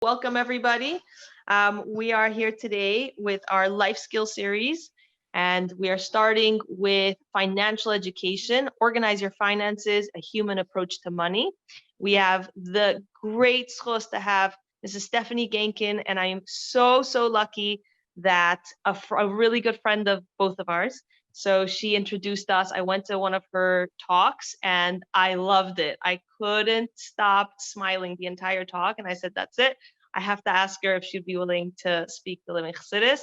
Welcome, everybody. We are here today with our life skill series, and we are starting with financial education, organize your finances, a human approach to money. We have the great schos to have Mrs. Stephanie Genkin, and I am so lucky that a really good friend of both of ours. So she introduced us. I went to one of her talks and I loved it. I couldn't stop smiling the entire talk. And I said, that's it. I have to ask her if she'd be willing to speak to Living Chassidus.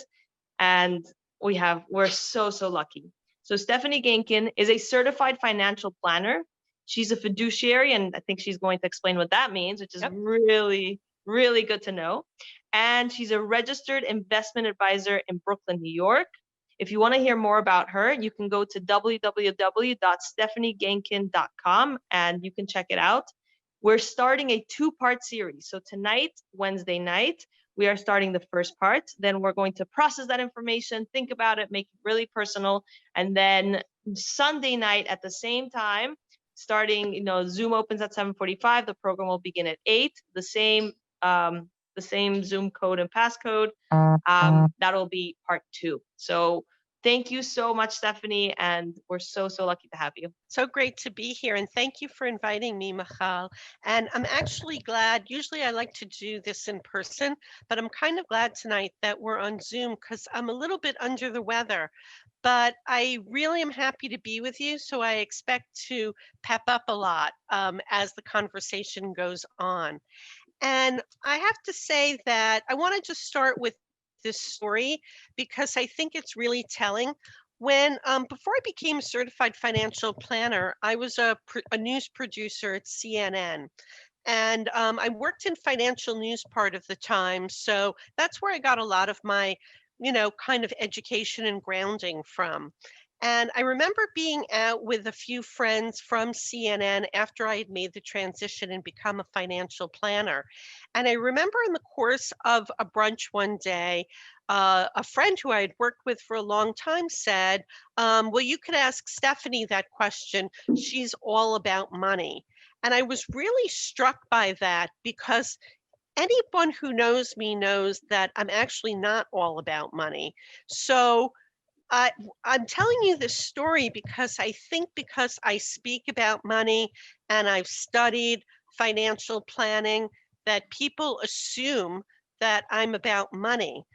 And we're so lucky. So Stephanie Genkin is a certified financial planner. She's a fiduciary, and I think she's going to explain what that means, which is really good to know. And she's a registered investment advisor in Brooklyn, New York. If you want to hear more about her, you can go to www.stephaniegenkin.com and you can check it out. We're starting a two-part series. So tonight, Wednesday night, we are starting the first part. Then we're going to process that information, think about it, make it really personal. And then Sunday night at the same time, starting, Zoom opens at 7:45. The program will begin at 8. The same Zoom code and passcode. That'll be part 2. So thank you so much, Stephanie, and we're so lucky to have you. So great to be here, and thank you for inviting me, Michal. And I'm actually glad, usually I like to do this in person, but I'm kind of glad tonight that we're on Zoom because I'm a little bit under the weather. But I really am happy to be with you, so I expect to pep up a lot as the conversation goes on. And I have to say that I want to just start with this story because I think it's really telling. When before I became a certified financial planner, I was a news producer at CNN, and I worked in financial news part of the time. So that's where I got a lot of my, kind of education and grounding from. And I remember being out with a few friends from CNN after I had made the transition and become a financial planner. And I remember in the course of a brunch one day, a friend who I had worked with for a long time said, well, you could ask Stephanie that question. She's all about money. And I was really struck by that because anyone who knows me knows that I'm actually not all about money. So I I'm telling you this story because I think because I speak about money and I've studied financial planning that people assume that I'm about money.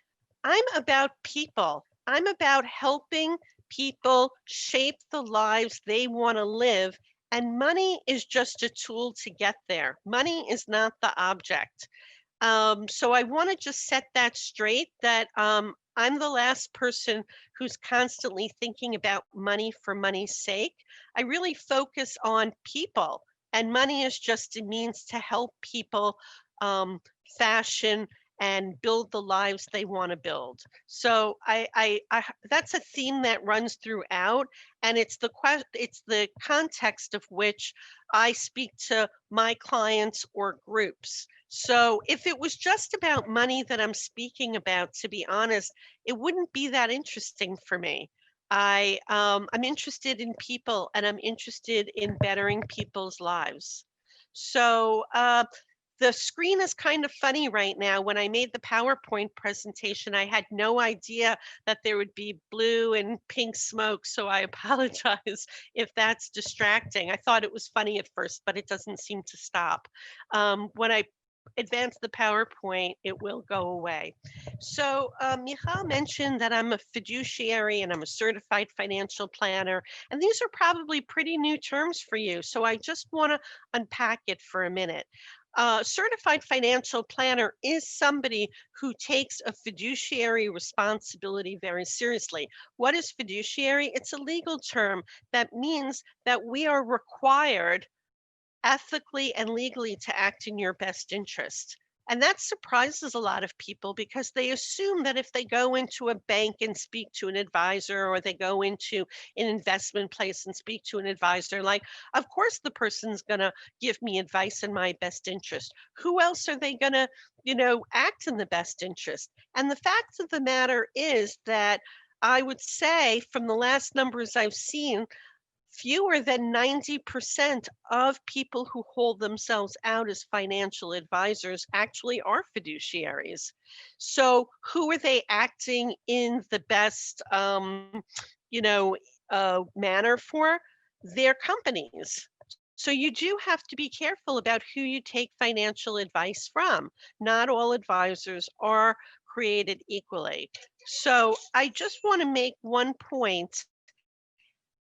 I'm about people. I'm about helping people shape the lives they want to live. And money is just a tool to get there. Money is not the object. So I want to just set that straight that I'm the last person who's constantly thinking about money for money's sake. I really focus on people, and money is just a means to help people um, fashion and build the lives they want to build. So I that's a theme that runs throughout, and it's the context of which I speak to my clients or groups. So if it was just about money that I'm speaking about, to be honest, it wouldn't be that interesting for me. I'm interested in people and I'm interested in bettering people's lives. So the screen is kind of funny right now. When I made the PowerPoint presentation, I had no idea that there would be blue and pink smoke. So I apologize if that's distracting. I thought it was funny at first, but it doesn't seem to stop. When I advance the PowerPoint, it will go away. So Michal mentioned that I'm a fiduciary and I'm a certified financial planner. And these are probably pretty new terms for you. So I just want to unpack it for a minute. Certified financial planner is somebody who takes a fiduciary responsibility very seriously. What is fiduciary? It's a legal term that means that we are required ethically and legally to act in your best interest. And that surprises a lot of people because they assume that if they go into a bank and speak to an advisor or they go into an investment place and speak to an advisor, like, of course the person's going to give me advice in my best interest. Who else are they going to, act in the best interest? And the fact of the matter is that I would say from the last numbers I've seen, fewer than 90% of people who hold themselves out as financial advisors actually are fiduciaries. So who are they acting in the best, you know, manner for? Their companies. So you do have to be careful about who you take financial advice from. Not all advisors are created equally. So I just want to make one point,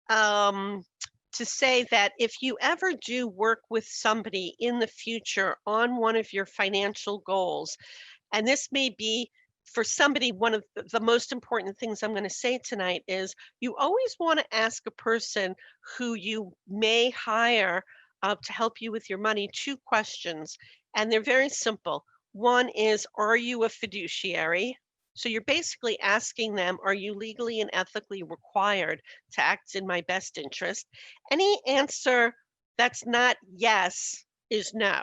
um, to say that if you ever do work with somebody in the future on one of your financial goals, and this may be for somebody, one of the most important things I'm going to say tonight is you always want to ask a person who you may hire to help you with your money 2 questions, and they're very simple. One is, are you a fiduciary? So you're basically asking them, are you legally and ethically required to act in my best interest? Any answer that's not yes is no.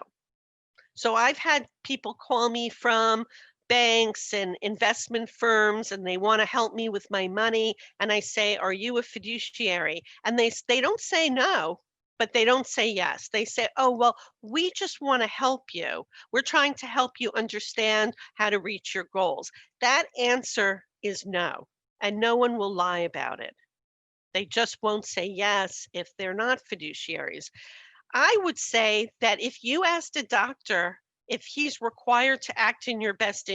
So I've had people call me from banks and investment firms, and they want to help me with my money, and I say, "Are you a fiduciary?" And they don't say no, but they don't say yes. They say, "Oh, well, we just want to help you. We're trying to help you understand how to reach your goals." That answer is no, and no one will lie about it. They just won't say yes if they're not fiduciaries. I would say that if you asked a doctor if he's required to act in your best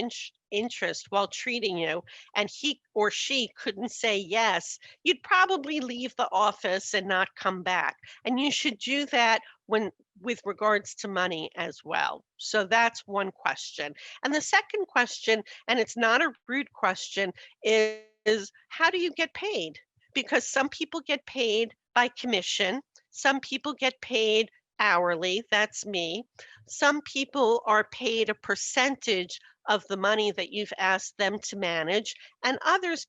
interest while treating you, and he or she couldn't say yes, you'd probably leave the office and not come back. And you should do that when with regards to money as well. So that's one question. And the second question, and it's not a rude question, is how do you get paid? Because some people get paid by commission, some people get paid hourly, that's me. Some people are paid a percentage of the money that you've asked them to manage, and others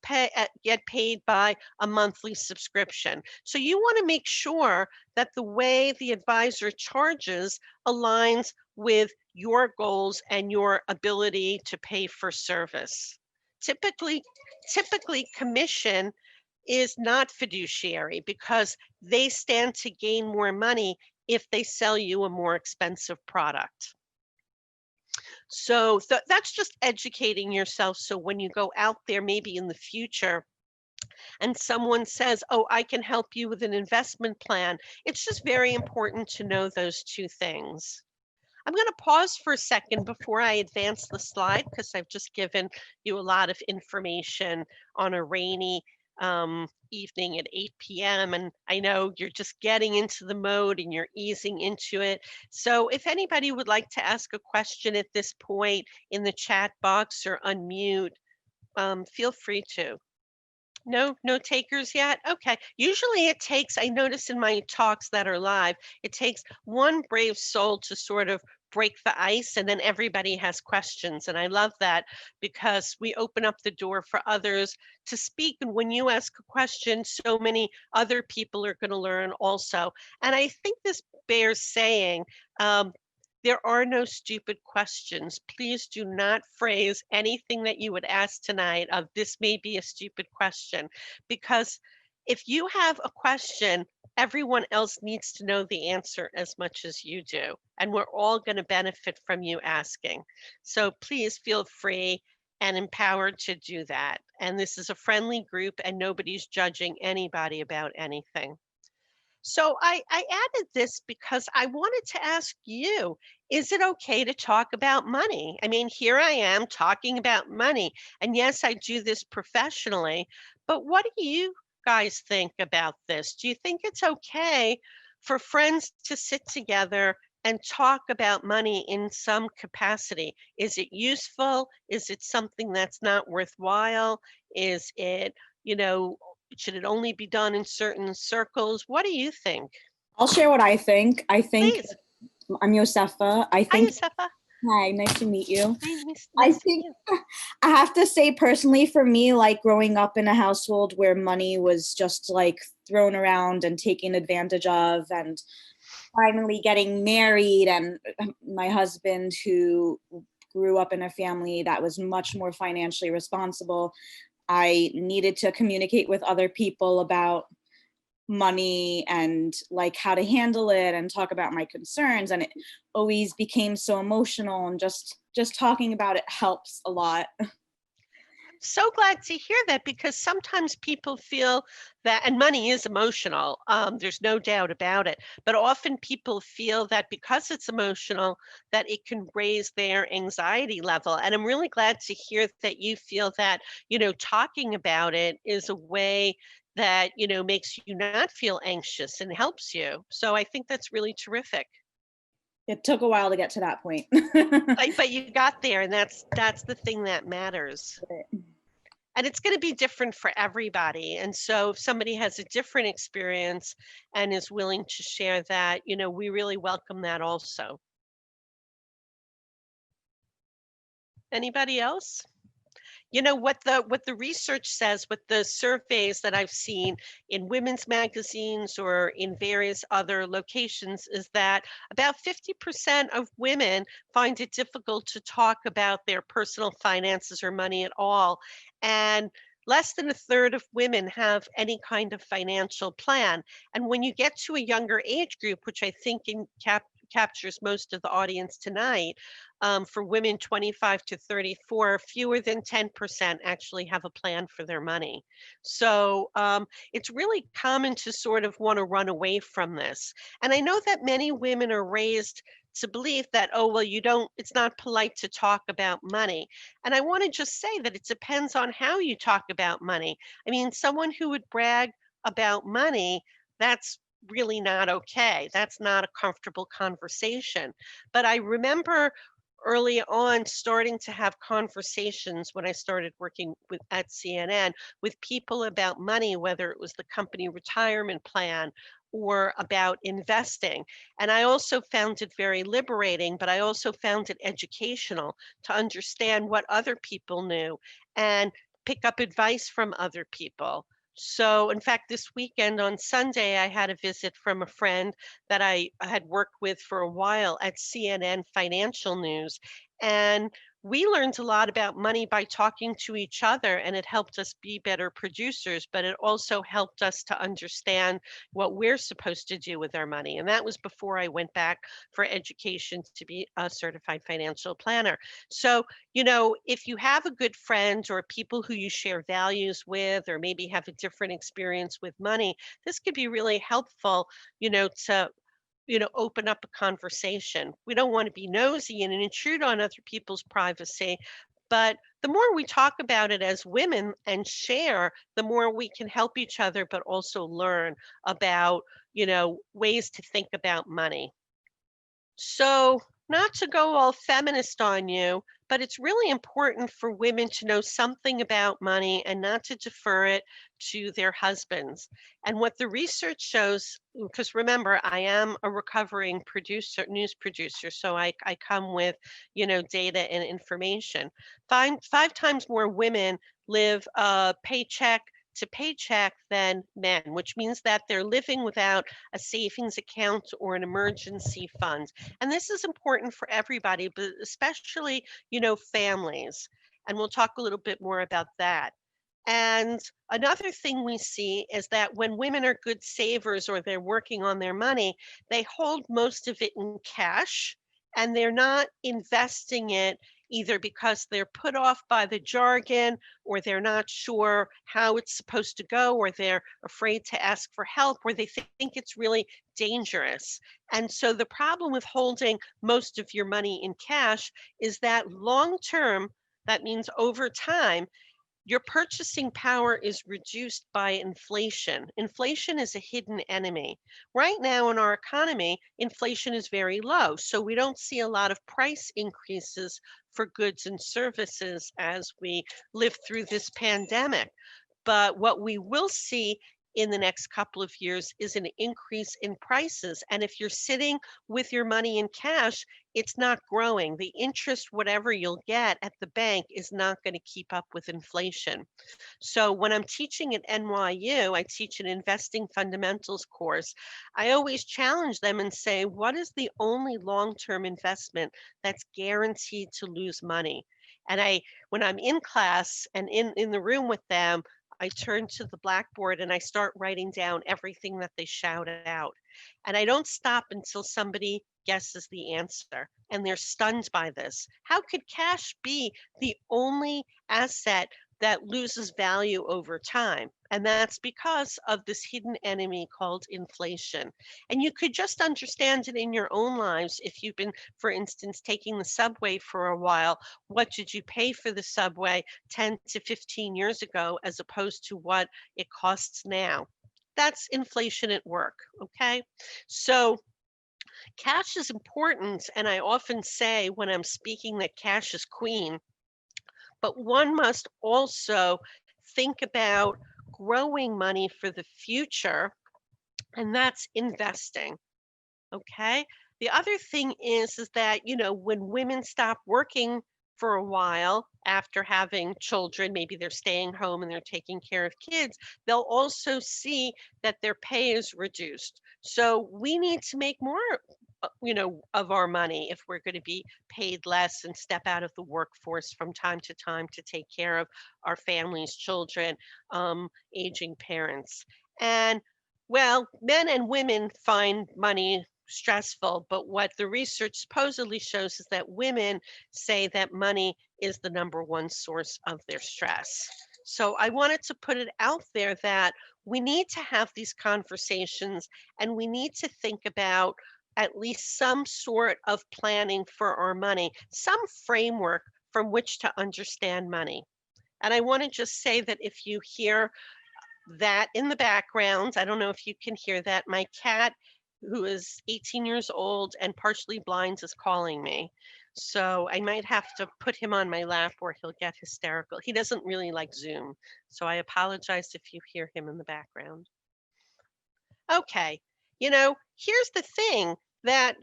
get paid by a monthly subscription. So you want to make sure that the way the advisor charges aligns with your goals and your ability to pay for service. Typically, typically commission is not fiduciary because they stand to gain more money if they sell you a more expensive product. So that's just educating yourself. So when you go out there, maybe in the future, and someone says, "Oh, I can help you with an investment plan," it's just very important to know those 2 things. I'm going to pause for a second before I advance the slide because I've just given you a lot of information on a rainy evening at 8 p.m. And I know you're just getting into the mode and you're easing into it. So if anybody would like to ask a question at this point in the chat box or unmute, feel free to. No takers yet? Okay. Usually it takes, I notice in my talks that are live, it takes one brave soul to sort of break the ice, and then everybody has questions. And I love that because we open up the door for others to speak. And when you ask a question, so many other people are going to learn also. And I think this bears saying, there are no stupid questions. Please do not phrase anything that you would ask tonight of "this may be a stupid question," because if you have a question, everyone else needs to know the answer as much as you do. And we're all going to benefit from you asking. So please feel free and empowered to do that. And this is a friendly group and nobody's judging anybody about anything. So I added this because I wanted to ask you, is it okay to talk about money? I mean, here I am talking about money. And yes, I do this professionally, but what do you guys think about this? Do you think it's okay for friends to sit together and talk about money in some capacity? Is it useful? Is it something that's not worthwhile? Is it, you know, should it only be done in certain circles? What do you think? I'll share what I think. Please. I'm Yosefa. Hi, Yosefa. Hi, nice to meet you. Nice I to think meet I have to say personally for me, like growing up in a household where money was just like thrown around and taken advantage of, and finally getting married, and my husband who grew up in a family that was much more financially responsible, I needed to communicate with other people about money and like how to handle it and talk about my concerns, and it always became so emotional, and just talking about it helps a lot. So glad to hear that, because sometimes people feel that, and money is emotional, there's no doubt about it, but often people feel that because it's emotional, that it can raise their anxiety level. And I'm really glad to hear that you feel that, talking about it is a way that, makes you not feel anxious and helps you. So I think that's really terrific. It took a while to get to that point. But you got there, and that's the thing that matters. And it's going to be different for everybody. And so if somebody has a different experience and is willing to share that, we really welcome that also. Anybody else? What the research says, what the surveys that I've seen in women's magazines or in various other locations, is that about 50% of women find it difficult to talk about their personal finances or money at all. And less than a third of women have any kind of financial plan. And when you get to a younger age group, which I think captures most of the audience tonight, for women 25 to 34, fewer than 10% actually have a plan for their money. So it's really common to sort of want to run away from this. And I know that many women are raised to believe that, oh, well, it's not polite to talk about money. And I want to just say that it depends on how you talk about money. I mean, someone who would brag about money, that's really not okay. That's not a comfortable conversation. But I remember early on starting to have conversations when I started working at CNN with people about money, whether it was the company retirement plan or about investing. And I also found it very liberating, but I also found it educational to understand what other people knew and pick up advice from other people. So, in fact, this weekend on Sunday, I had a visit from a friend that I had worked with for a while at CNN Financial News. And we learned a lot about money by talking to each other, and it helped us be better producers, but it also helped us to understand what we're supposed to do with our money. And that was before I went back for education to be a certified financial planner. So, if you have a good friend or people who you share values with, or maybe have a different experience with money, this could be really helpful, to open up a conversation. We don't want to be nosy and intrude on other people's privacy, but the more we talk about it as women and share, the more we can help each other, but also learn about, ways to think about money. So, not to go all feminist on you, but it's really important for women to know something about money and not to defer it to their husbands. And what the research shows, because remember, I am a recovering news producer, so I come with, data and information. Five times more women live paycheck to paycheck than men, which means that they're living without a savings account or an emergency fund. And this is important for everybody, but especially, families. And we'll talk a little bit more about that. And another thing we see is that when women are good savers or they're working on their money, they hold most of it in cash, and they're not investing it either because they're put off by the jargon, or they're not sure how it's supposed to go, or they're afraid to ask for help, or they think it's really dangerous. And so the problem with holding most of your money in cash is that long term, that means over time, your purchasing power is reduced by inflation. Inflation is a hidden enemy. Right now in our economy, inflation is very low, so we don't see a lot of price increases for goods and services as we live through this pandemic. But what we will see in the next couple of years is an increase in prices. And if you're sitting with your money in cash, it's not growing. The interest, whatever you'll get at the bank, is not going to keep up with inflation. So when I'm teaching at NYU, I teach an investing fundamentals course. I always challenge them and say, what is the only long-term investment that's guaranteed to lose money? And when I'm in class and in the room with them, I turn to the blackboard and I start writing down everything that they shout out. And I don't stop until somebody guesses the answer and they're stunned by this. How could cash be the only asset that loses value over time? And that's because of this hidden enemy called inflation. And you could just understand it in your own lives if you've been, for instance, taking the subway for a while. What did you pay for the subway 10 to 15 years ago as opposed to what it costs now? That's inflation at work, okay? So cash is important, and I often say when I'm speaking that cash is queen, but one must also think about growing money for the future, and that's investing. Okay. The other thing is that, when women stop working for a while after having children, maybe they're staying home and they're taking care of kids, they'll also see that their pay is reduced. So we need to make more, of our money if we're going to be paid less and step out of the workforce from time to take care of our families, children, aging parents. And well, men and women find money stressful, but what the research supposedly shows is that women say that money is the number one source of their stress. So I wanted to put it out there that we need to have these conversations and we need to think about at least some sort of planning for our money, some framework from which to understand money. And I want to just say that if you hear that in the background, I don't know if you can hear that. My cat, who is 18 years old and partially blind, is calling me. So I might have to put him on my lap or he'll get hysterical. He doesn't really like Zoom. So I apologize if you hear him in the background. Okay. Here's the thing that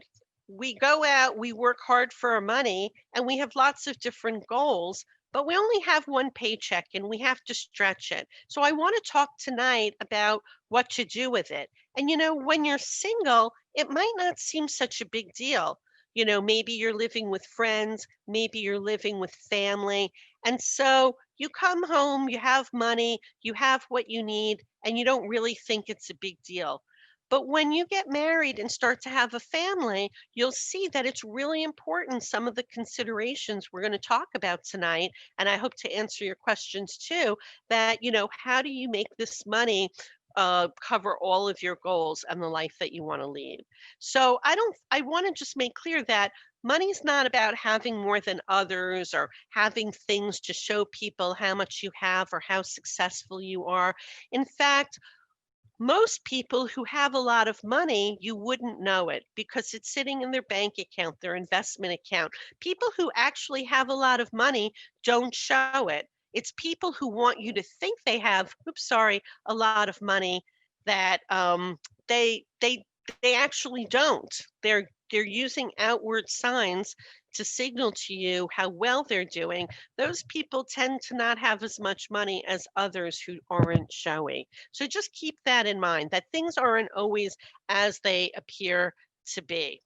we go out, we work hard for our money, and we have lots of different goals, but we only have one paycheck and we have to stretch it. So I want to talk tonight about what to do with it. And when you're single, it might not seem such a big deal. Maybe you're living with friends, maybe you're living with family. And so you come home, you have money, you have what you need, and you don't really think it's a big deal. But when you get married and start to have a family, you'll see that it's really important. Some of the considerations we're going to talk about tonight, and I hope to answer your questions too, that, how do you make this money cover all of your goals and the life that you want to lead? So I want to just make clear that money's not about having more than others or having things to show people how much you have or how successful you are. In fact, most people who have a lot of money, you wouldn't know it because it's sitting in their bank account, their investment account. People who actually have a lot of money don't show it. It's people who want you to think they have, a lot of money that they actually don't. They're using outward signs to signal to you how well they're doing. Those people tend to not have as much money as others who aren't showy. So just keep that in mind, that things aren't always as they appear to be.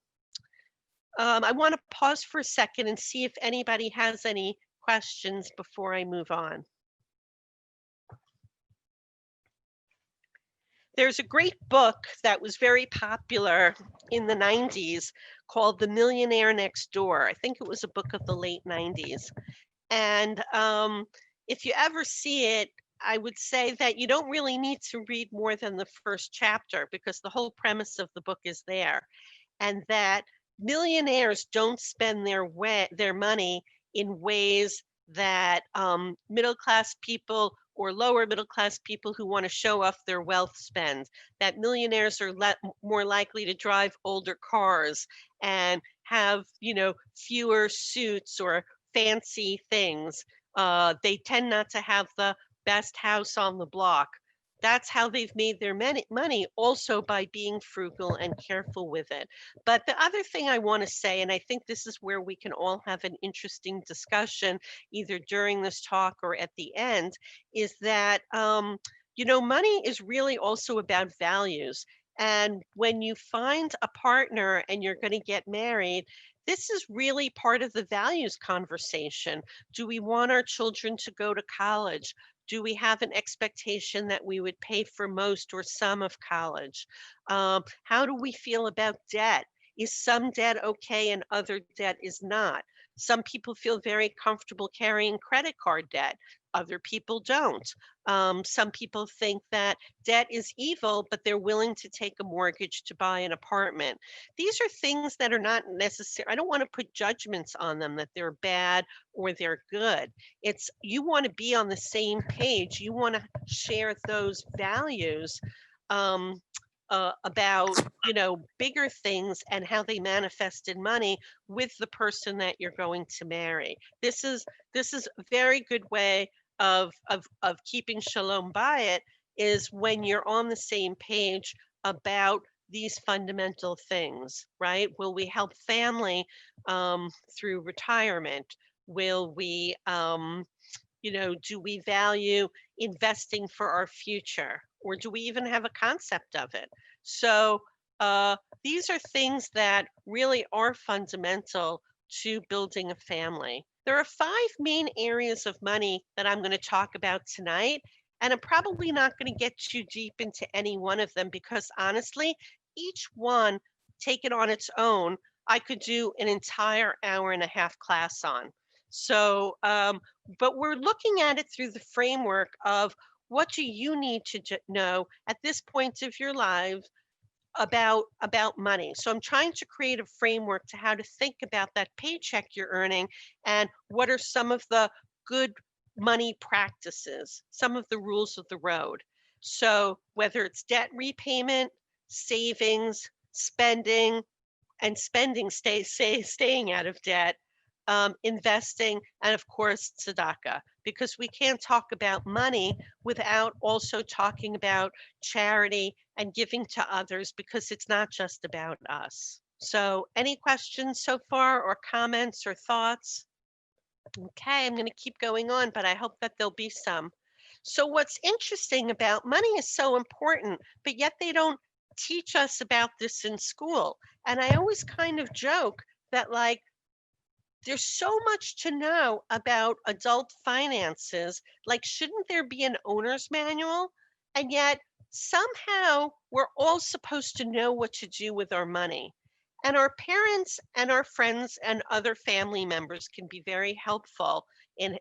I want to pause for a second and see if anybody has any questions before I move on. There's a great book that was very popular in the 90s called The Millionaire Next Door. I think it was a book of the late 90s. And if you ever see it, I would say that you don't really need to read more than the first chapter because the whole premise of the book is there. And that millionaires don't spend their money in ways that middle class people or lower middle class people who want to show off their wealth spend. That millionaires are more likely to drive older cars and have, fewer suits or fancy things. They tend not to have the best house on the block. That's how they've made their money, also by being frugal and careful with it. But the other thing I want to say, and I think this is where we can all have an interesting discussion, either during this talk or at the end, is that, money is really also about values. And when you find a partner and you're going to get married, this is really part of the values conversation. Do we want our children to go to college? Do we have an expectation that we would pay for most or some of college? How do we feel about debt? Is some debt okay and other debt is not? Some people feel very comfortable carrying credit card debt. Other people don't. Some people think that debt is evil, but they're willing to take a mortgage to buy an apartment. These are things that are not necessary. I don't want to put judgments on them that they're bad or they're good. It's you want to be on the same page. You want to share those values um, about bigger things and how they manifest in money with the person that you're going to marry. This is a very good way of keeping shalom bayit is when you're on the same page about these fundamental things, right? Will we help family through retirement? Will we, do we value investing for our future? Or do we even have a concept of it? So these are things that really are fundamental to building a family. There are 5 main areas of money that I'm going to talk about tonight, and I'm probably not going to get too deep into any one of them because honestly, each one taken on its own, I could do an entire hour and a half class on. So, but we're looking at it through the framework of what do you need to know at this point of your life about money. So I'm trying to create a framework to how to think about that paycheck you're earning and what are some of the good money practices, some of the rules of the road. So whether it's debt repayment, savings, spending, and spending staying out of debt, investing, and of course, tzedakah, because we can't talk about money without also talking about charity and giving to others because it's not just about us. So any questions so far or comments or thoughts? Okay, I'm going to keep going on, but I hope that there'll be some. So what's interesting about money is so important, but yet they don't teach us about this in school. And I always kind of joke that like, there's so much to know about adult finances. Like, shouldn't there be an owner's manual? And yet, somehow, we're all supposed to know what to do with our money. And our parents and our friends and other family members can be very helpful in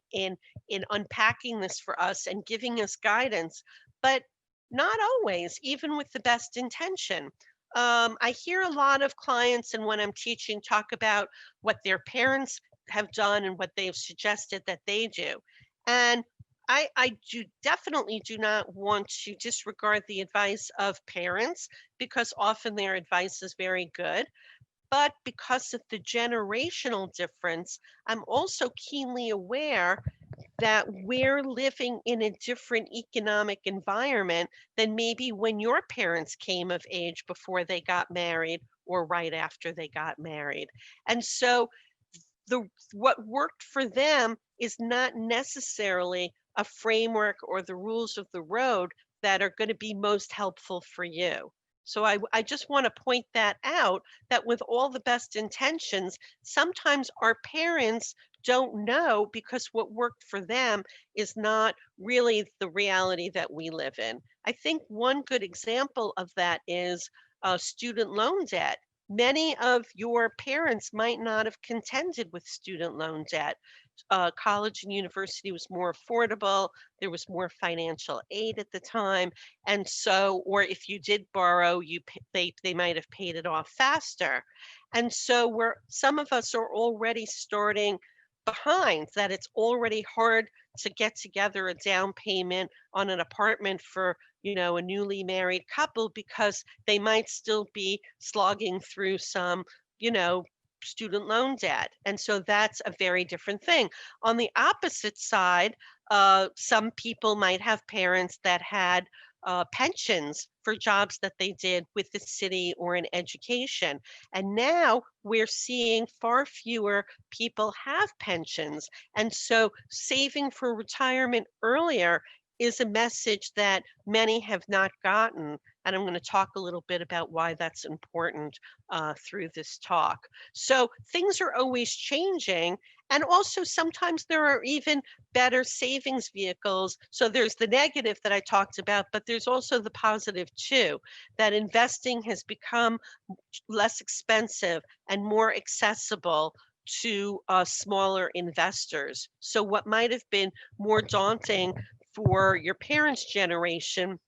unpacking this for us and giving us guidance, but not always, even with the best intention. I hear a lot of clients, and when I'm teaching, talk about what their parents have done and what they've suggested that they do. And I definitely do not want to disregard the advice of parents because often their advice is very good. But because of the generational difference, I'm also keenly aware that we're living in a different economic environment than maybe when your parents came of age before they got married or right after they got married. And so what worked for them is not necessarily a framework or the rules of the road that are going to be most helpful for you. So I just want to point that out, that with all the best intentions, sometimes our parents don't know because what worked for them is not really the reality that we live in. I think one good example of that is student loan debt. Many of your parents might not have contended with student loan debt. College and university was more affordable. There was more financial aid at the time. And so, or if you did borrow, they might have paid it off faster. And so some of us are already starting behind, that it's already hard to get together a down payment on an apartment for a newly married couple because they might still be slogging through some student loan debt. And so that's a very different thing. On the opposite side, some people might have parents that had pensions for jobs that they did with the city or in education. And now we're seeing far fewer people have pensions. And so saving for retirement earlier is a message that many have not gotten. And I'm going to talk a little bit about why that's important through this talk. So things are always changing. And also sometimes there are even better savings vehicles. So there's the negative that I talked about, but there's also the positive too, that investing has become less expensive and more accessible to smaller investors. So what might have been more daunting for your parents' generation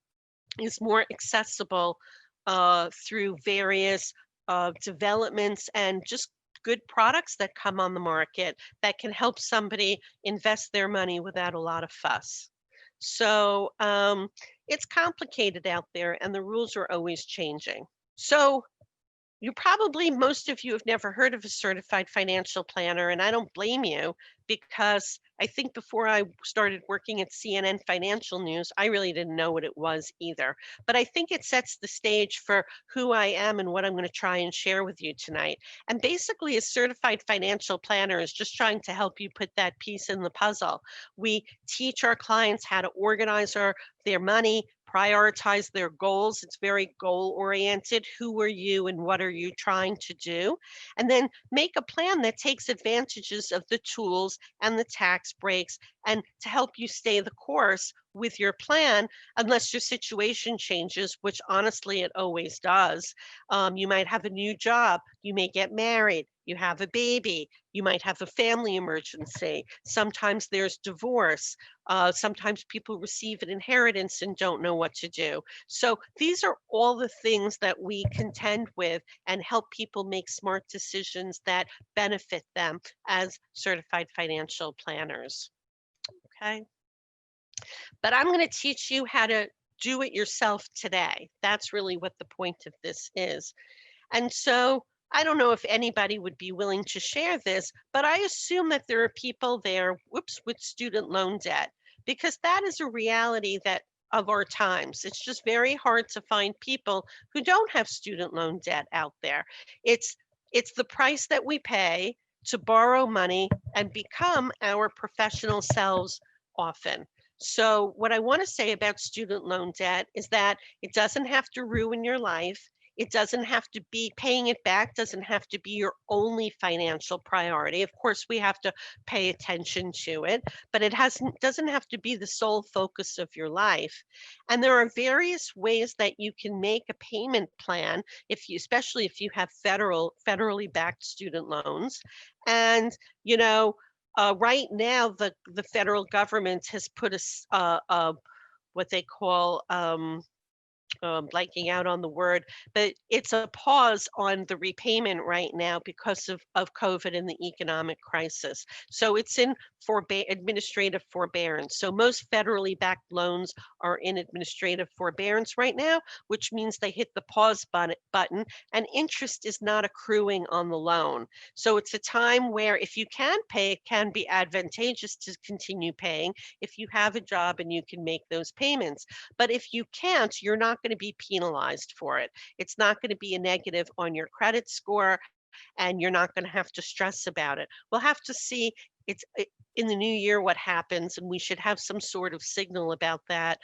is more accessible through various developments and just good products that come on the market that can help somebody invest their money without a lot of fuss. So it's complicated out there and the rules are always changing. So most of you have never heard of a certified financial planner, and I don't blame you because I think before I started working at CNN Financial News, I really didn't know what it was either. But I think it sets the stage for who I am and what I'm going to try and share with you tonight. And basically, a certified financial planner is just trying to help you put that piece in the puzzle. We teach our clients how to organize their money, prioritize their goals. It's very goal oriented. Who are you and what are you trying to do? And then make a plan that takes advantages of the tools and the tax breaks and to help you stay the course with your plan unless your situation changes, which honestly it always does. You might have a new job, you may get married, you have a baby, you might have a family emergency. Sometimes there's divorce. Sometimes people receive an inheritance and don't know what to do. So these are all the things that we contend with and help people make smart decisions that benefit them as certified financial planners. Okay. But I'm going to teach you how to do it yourself today. That's really what the point of this is. And so I don't know if anybody would be willing to share this, but I assume that there are people there, with student loan debt, because that is a reality of our times. It's just very hard to find people who don't have student loan debt out there. It's the price that we pay to borrow money and become our professional selves often. So what I want to say about student loan debt is that it doesn't have to ruin your life. It doesn't have to be paying it back, doesn't have to be your only financial priority. Of course, we have to pay attention to it, but it doesn't have to be the sole focus of your life. And there are various ways that you can make a payment plan, especially if you have federally backed student loans. And, right now, the federal government has put what they call blanking out on the word, but it's a pause on the repayment right now because of COVID and the economic crisis. So it's in administrative forbearance. So most federally backed loans are in administrative forbearance right now, which means they hit the pause button and interest is not accruing on the loan. So it's a time where if you can pay, it can be advantageous to continue paying if you have a job and you can make those payments. But if you can't, you're not going to be penalized for it. It's not going to be a negative on your credit score, and you're not going to have to stress about it. We'll have to see in the new year what happens, and we should have some sort of signal about that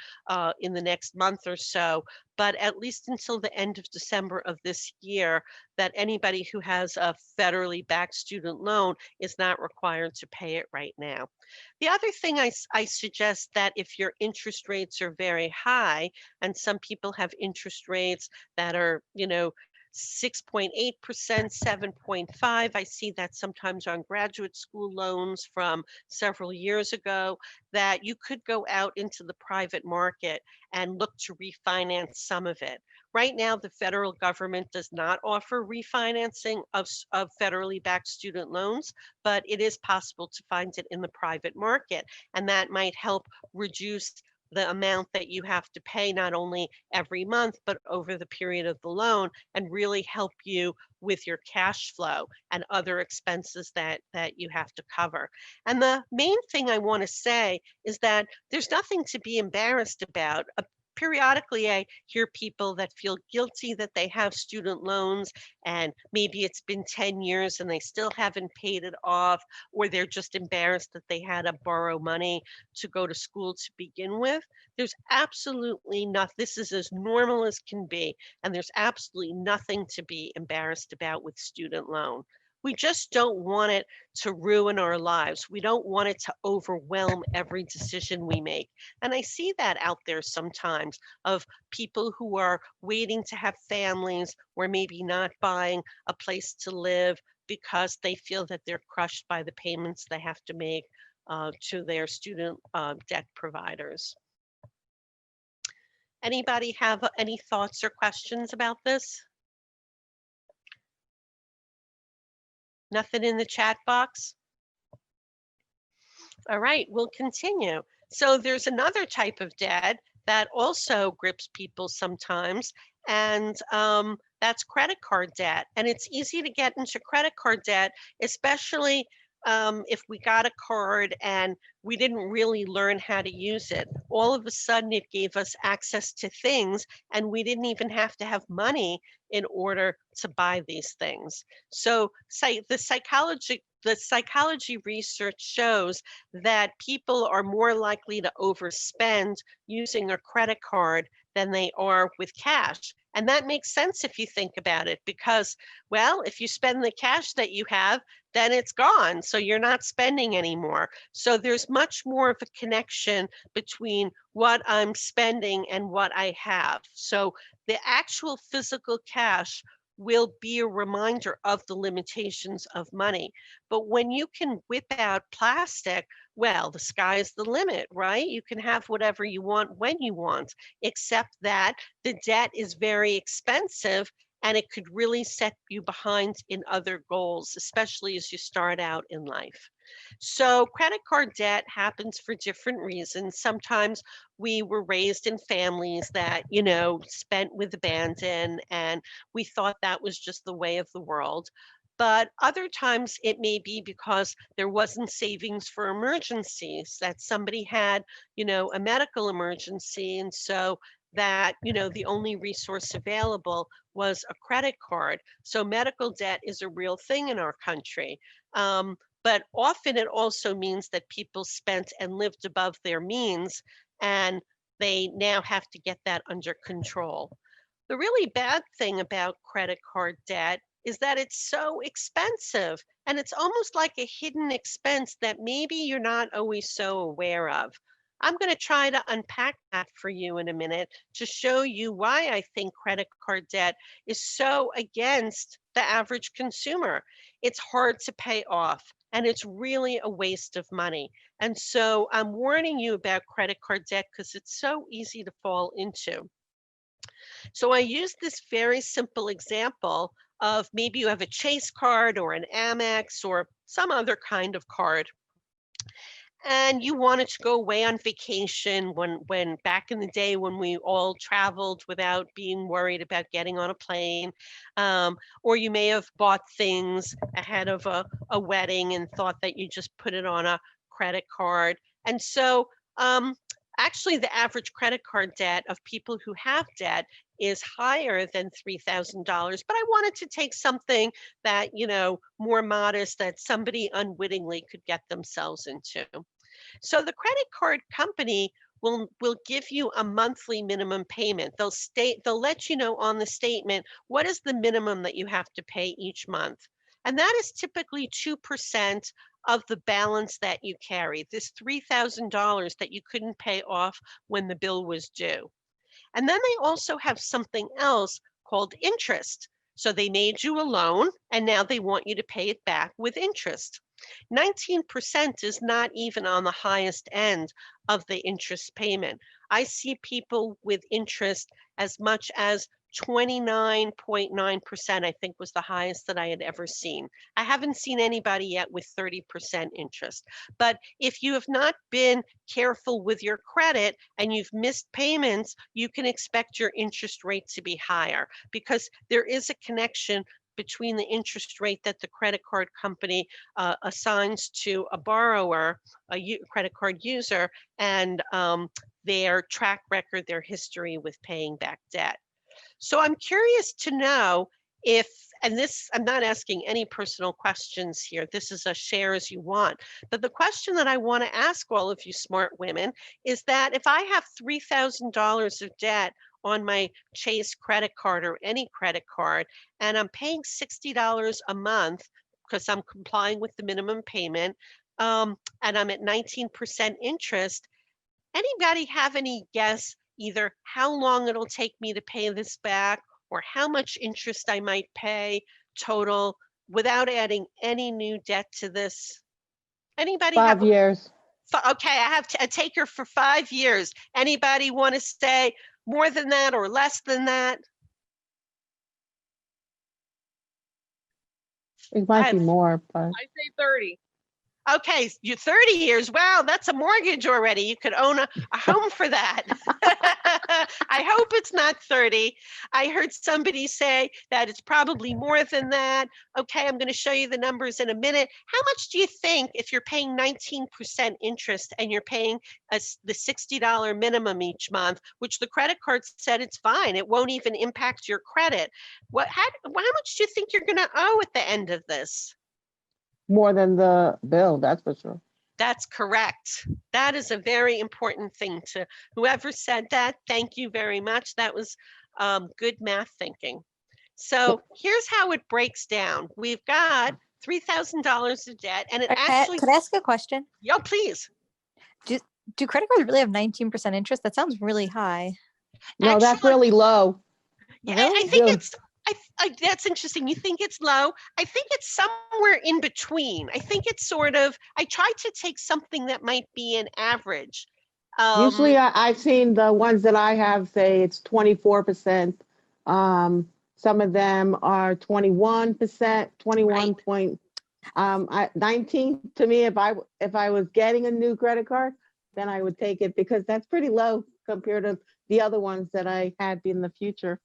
in the next month or so. But at least until the end of December of this year, that anybody who has a federally backed student loan is not required to pay it right now. The other thing I suggest that if your interest rates are very high, and some people have interest rates that are, 6.8%, 7.5. I see that sometimes on graduate school loans from several years ago, that you could go out into the private market and look to refinance some of it. Right now, the federal government does not offer refinancing of federally backed student loans, but it is possible to find it in the private market. And that might help reduce the amount that you have to pay not only every month, but over the period of the loan, and really help you with your cash flow and other expenses that you have to cover. And the main thing I want to say is that there's nothing to be embarrassed about. periodically I hear people that feel guilty that they have student loans and maybe it's been 10 years and they still haven't paid it off, or they're just embarrassed that they had to borrow money to go to school to begin with. There's absolutely nothing. This is as normal as can be, and there's absolutely nothing to be embarrassed about with student loan. We just don't want it to ruin our lives. We don't want it to overwhelm every decision we make. And I see that out there sometimes of people who are waiting to have families or maybe not buying a place to live because they feel that they're crushed by the payments they have to make to their student debt providers. Anybody have any thoughts or questions about this? Nothing in the chat box? All right, we'll continue. So there's another type of debt that also grips people sometimes, and that's credit card debt. And it's easy to get into credit card debt, especially if we got a card and we didn't really learn how to use it. All of a sudden, it gave us access to things, and we didn't even have to have money in order to buy these things. So the psychology research shows that people are more likely to overspend using a credit card than they are with cash. And that makes sense if you think about it, because, well, if you spend the cash that you have, then it's gone. So you're not spending anymore. So there's much more of a connection between what I'm spending and what I have. So the actual physical cash will be a reminder of the limitations of money. But when you can whip out plastic, well, the sky's the limit, right? You can have whatever you want when you want, except that the debt is very expensive and it could really set you behind in other goals, especially as you start out in life. So credit card debt happens for different reasons. Sometimes we were raised in families that, spent with abandon, and we thought that was just the way of the world. But other times it may be because there wasn't savings for emergencies, that somebody had, a medical emergency. And so that, the only resource available was a credit card. So medical debt is a real thing in our country. But often it also means that people spent and lived above their means, and they now have to get that under control. The really bad thing about credit card debt is that it's so expensive, and it's almost like a hidden expense that maybe you're not always so aware of. I'm going to try to unpack that for you in a minute to show you why I think credit card debt is so against the average consumer. It's hard to pay off, and it's really a waste of money. And so I'm warning you about credit card debt because it's so easy to fall into. So I use this very simple example of maybe you have a Chase card or an Amex or some other kind of card, and you wanted to go away on vacation when back in the day when we all traveled without being worried about getting on a plane, or you may have bought things ahead of a wedding and thought that you just put it on a credit card. And so actually the average credit card debt of people who have debt is higher than $3,000, but I wanted to take something that, more modest that somebody unwittingly could get themselves into. So the credit card company will give you a monthly minimum payment. They'll let you know on the statement what is the minimum that you have to pay each month. And that is typically 2% of the balance that you carry, this $3,000 that you couldn't pay off when the bill was due. And then they also have something else called interest. So they made you a loan and now they want you to pay it back with interest. 19% is not even on the highest end of the interest payment. I see people with interest as much as 29.9%, I think was the highest that I had ever seen. I haven't seen anybody yet with 30% interest. But if you have not been careful with your credit and you've missed payments, you can expect your interest rate to be higher because there is a connection between the interest rate that the credit card company assigns to a borrower, credit card user, and their track record, their history with paying back debt. So I'm curious to know if, and this, I'm not asking any personal questions here. This is a share as you want. But the question that I want to ask all of you smart women is that if I have $3,000 of debt on my Chase credit card or any credit card, and I'm paying $60 a month because I'm complying with the minimum payment, and I'm at 19% interest, anybody have any guess either how long it'll take me to pay this back or how much interest I might pay total without adding any new debt to this? Anybody have 5 years. Okay, I have a taker for 5 years. Anybody want to say more than that or less than that? It might be more, but I say 30. Okay, you're 30 years. Wow, that's a mortgage already. You could own a home for that. I hope it's not 30. I heard somebody say that it's probably more than that. Okay, I'm going to show you the numbers in a minute. How much do you think if you're paying 19% interest and you're paying the $60 minimum each month, which the credit card said it's fine, it won't even impact your credit. How much do you think you're going to owe at the end of this? more than the bill, that's for sure. That's correct. That is a very important thing to whoever said that. Thank you very much. That was good math thinking. So here's how it breaks down. We've got $3,000 of debt, and it actually. Could I ask a question? Yo, please. Do credit cards really have 19% interest? That sounds really high. No, that's Actually, really low. Yeah, Really? I think Yeah. it's. That's interesting. You think it's low? I think it's somewhere in between. I think it's sort of. I tried to take something that might be an average. Usually I've seen the ones that I have say it's 24%. Some of them are 21%, 21 point, 19 to me. If I was getting a new credit card, then I would take it because that's pretty low compared to the other ones that I had in the future.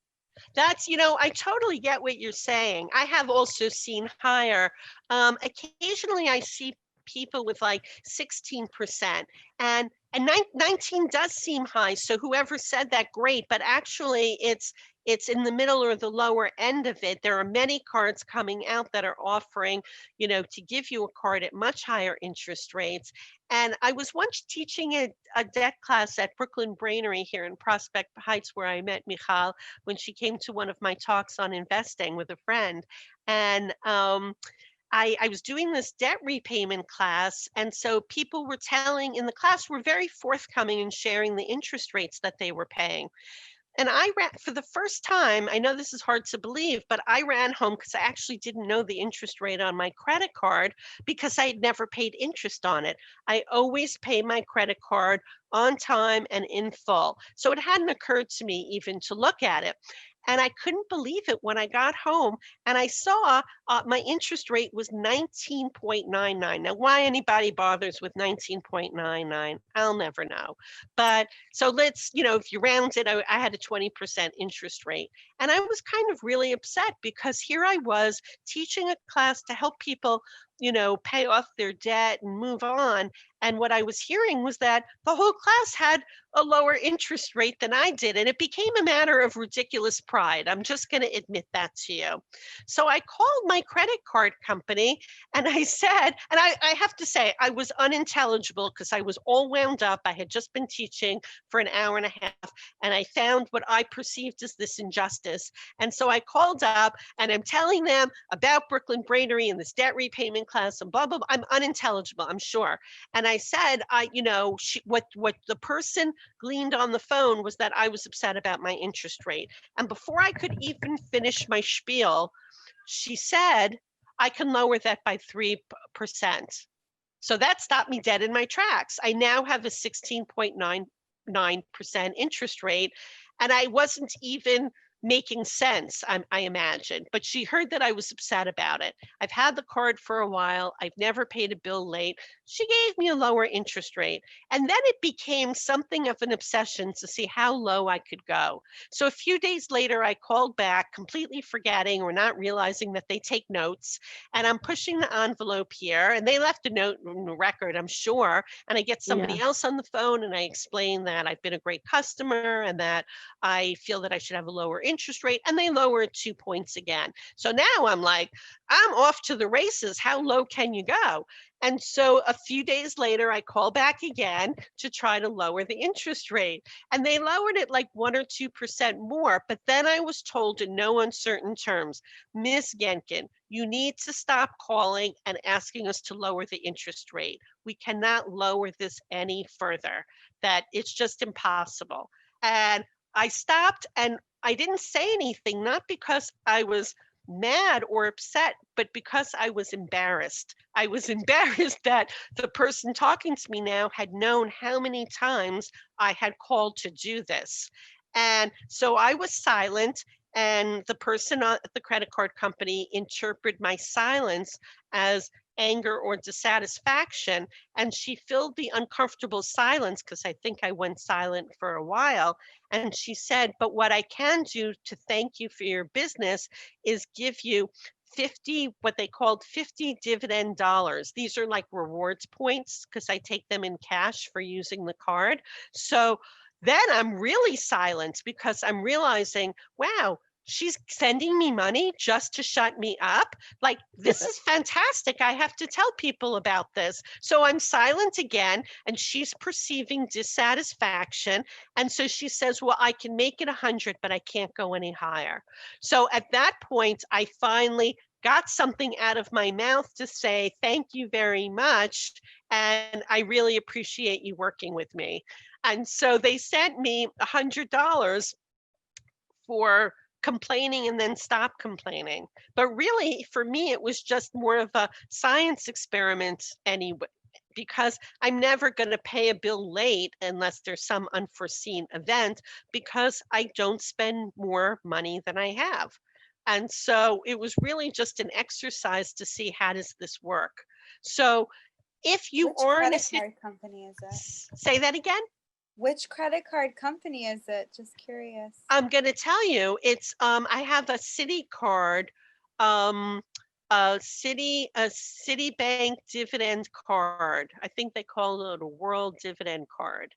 That's, I totally get what you're saying. I have also seen higher. Occasionally I see people with like 16%, and 19 does seem high. So whoever said that, great. But actually it's in the middle or the lower end of it. There are many cards coming out that are offering, to give you a card at much higher interest rates. And I was once teaching a debt class at Brooklyn Brainery here in Prospect Heights, where I met Michal when she came to one of my talks on investing with a friend. And I was doing this debt repayment class. And so people were telling in the class were very forthcoming in sharing the interest rates that they were paying. And I ran for the first time. I know this is hard to believe, but I ran home because I actually didn't know the interest rate on my credit card because I had never paid interest on it. I always pay my credit card on time and in full. So it hadn't occurred to me even to look at it. And I couldn't believe it when I got home and I saw my interest rate was 19.99. Now, why anybody bothers with 19.99, I'll never know. But so let's, if you round it, I had a 20% interest rate. And I was kind of really upset because here I was teaching a class to help people, pay off their debt and move on. And what I was hearing was that the whole class had a lower interest rate than I did. And it became a matter of ridiculous pride. I'm just going to admit that to you. So I called my credit card company and I said, and I have to say, I was unintelligible because I was all wound up. I had just been teaching for an hour and a half and I found what I perceived as this injustice. And so I called up and I'm telling them about Brooklyn Brainery and this debt repayment class and blah, blah, blah. I'm unintelligible, I'm sure. And I said, what the person gleaned on the phone was that I was upset about my interest rate. And before I could even finish my spiel, she said, I can lower that by 3%. So that stopped me dead in my tracks. I now have a 16.99% interest rate. And I wasn't even making sense, I imagine, but she heard that I was upset about it. I've had the card for a while. I've never paid a bill late. She gave me a lower interest rate. And then it became something of an obsession to see how low I could go. So a few days later, I called back, completely forgetting or not realizing that they take notes. And I'm pushing the envelope here, and they left a note in the record, I'm sure. And I get somebody Yeah. else on the phone, and I explain that I've been a great customer and that I feel that I should have a lower interest rate, and they lower it 2 points again. So now I'm like, I'm off to the races. How low can you go? And so a few days later, I call back again to try to lower the interest rate. And they lowered it like 1 or 2% more. But then I was told in no uncertain terms, Miss Genkin, you need to stop calling and asking us to lower the interest rate. We cannot lower this any further, that it's just impossible. And I stopped and I didn't say anything, not because I was mad or upset, but because I was embarrassed. I was embarrassed that the person talking to me now had known how many times I had called to do this. And so I was silent, and the person at the credit card company interpreted my silence as anger or dissatisfaction. And she filled the uncomfortable silence, because I think I went silent for a while. And she said, but what I can do to thank you for your business is give you 50, what they called 50 dividend dollars. These are like rewards points because I take them in cash for using the card. So then I'm really silent because I'm realizing, wow, she's sending me money just to shut me up. Like, this is fantastic. I have to tell people about this. So I'm silent again, and she's perceiving dissatisfaction. And so she says, well, I can make it 100, but I can't go any higher. So at that point, I finally got something out of my mouth to say, thank you very much. And I really appreciate you working with me. And so they sent me $100 for complaining and then stop complaining. But really, for me, it was just more of a science experiment anyway, because I'm never going to pay a bill late unless there's some unforeseen event, because I don't spend more money than I have. And so it was really just an exercise to see, how does this work? So if you Which are in a credit card company is it? say that again. Which credit card company is it? Just curious. I'm going to tell you, it's I have a Citi card, a Citibank dividend card. I think they call it a World Dividend Card.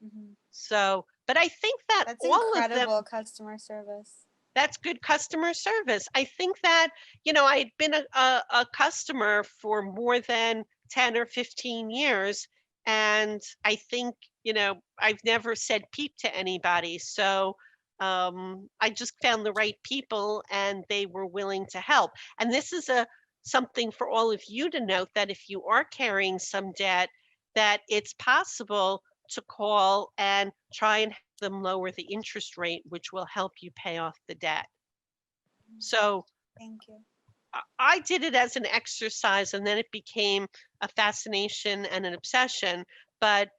Mhm. So, but I think that That's all of them, incredible customer service. that's good customer service. I think that, I had been a customer for more than 10 or 15 years. And I think, I've never said peep to anybody. So I just found the right people, and they were willing to help. And this is something for all of you to note, that if you are carrying some debt, that it's possible to call and try and have them lower the interest rate, which will help you pay off the debt. So Thank you. I did it as an exercise, and then it became a fascination and an obsession. But,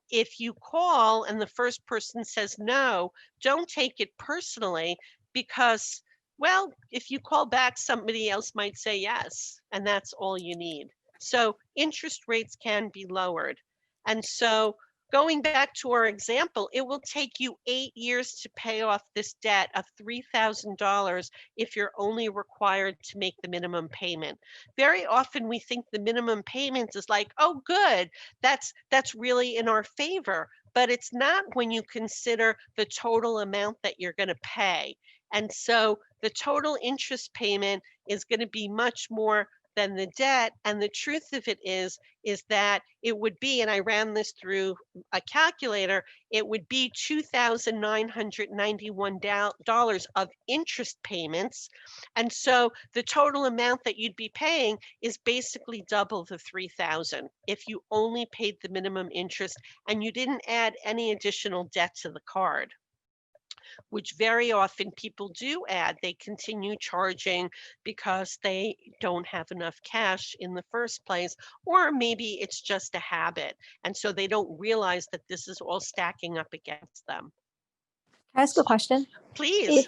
if you call and the first person says no, don't take it personally, because, well, if you call back, somebody else might say yes, and that's all you need. So interest rates can be lowered. And so going back to our example, it will take you 8 years to pay off this debt of $3,000 if you're only required to make the minimum payment. Very often we think the minimum payment is like, oh, good, that's really in our favor, but it's not when you consider the total amount that you're going to pay. And so the total interest payment is going to be much more than the debt. And the truth of it is that it would be, and I ran this through a calculator, it would be $2,991 of interest payments. And so the total amount that you'd be paying is basically double the $3,000 if you only paid the minimum interest and you didn't add any additional debt to the card, which very often people do add. They continue charging because they don't have enough cash in the first place, or maybe it's just a habit. And so they don't realize that this is all stacking up against them. I ask a question? Please.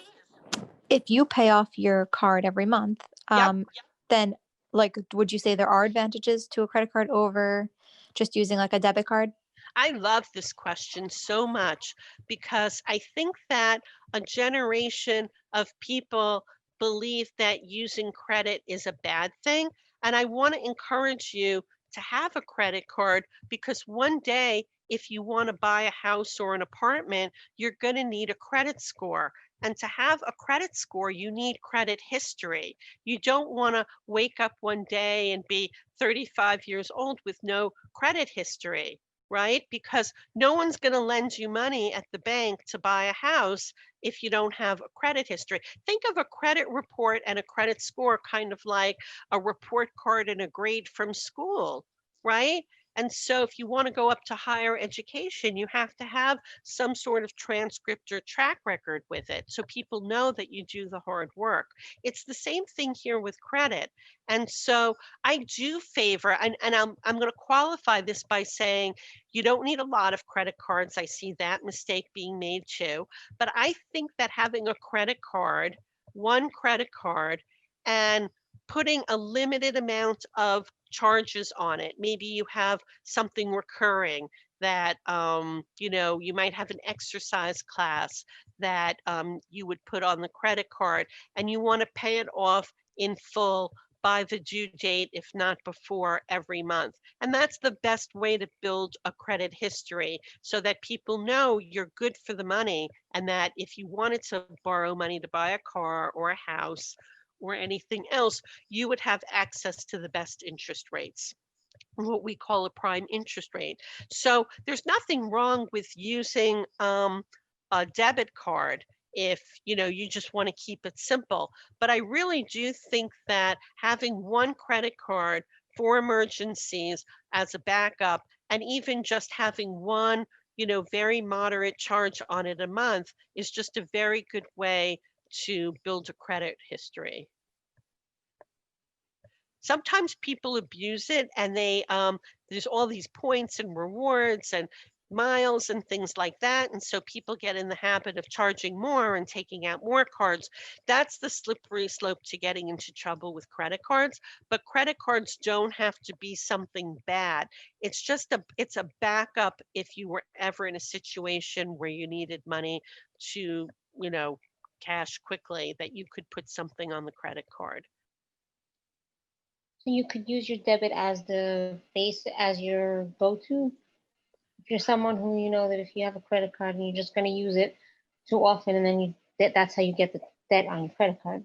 If you pay off your card every month, Yep. then like, would you say there are advantages to a credit card over just using like a debit card? I love this question so much because I think that a generation of people believe that using credit is a bad thing. And I want to encourage you to have a credit card because one day, if you want to buy a house or an apartment, you're going to need a credit score. And to have a credit score, you need credit history. You don't want to wake up one day and be 35 years old with no credit history, right? Because no one's going to lend you money at the bank to buy a house if you don't have a credit history. Think of a credit report and a credit score kind of like a report card and a grade from school, right? And so if you want to go up to higher education, you have to have some sort of transcript or track record with it so people know that you do the hard work. It's the same thing here with credit. And so I do favor, and I'm going to qualify this by saying you don't need a lot of credit cards. I see that mistake being made too. But I think that having a credit card, one credit card, and putting a limited amount of charges on it. Maybe you have something recurring that, you might have an exercise class that you would put on the credit card and you want to pay it off in full by the due date, if not before, every month. And that's the best way to build a credit history so that people know you're good for the money and that if you wanted to borrow money to buy a car or a house or anything else, you would have access to the best interest rates, what we call a prime interest rate. So there's nothing wrong with using a debit card if you just want to keep it simple. But I really do think that having one credit card for emergencies as a backup, and even just having one very moderate charge on it a month is just a very good way to build a credit history. Sometimes people abuse it and there's all these points and rewards and miles and things like that. And so people get in the habit of charging more and taking out more cards. That's the slippery slope to getting into trouble with credit cards. But credit cards don't have to be something bad. It's just it's a backup if you were ever in a situation where you needed money to, cash quickly, that you could put something on the credit card. So you could use your debit as as your go-to. If you're someone who that if you have a credit card and you're just going to use it too often, and then that's how you get the debt on your credit card.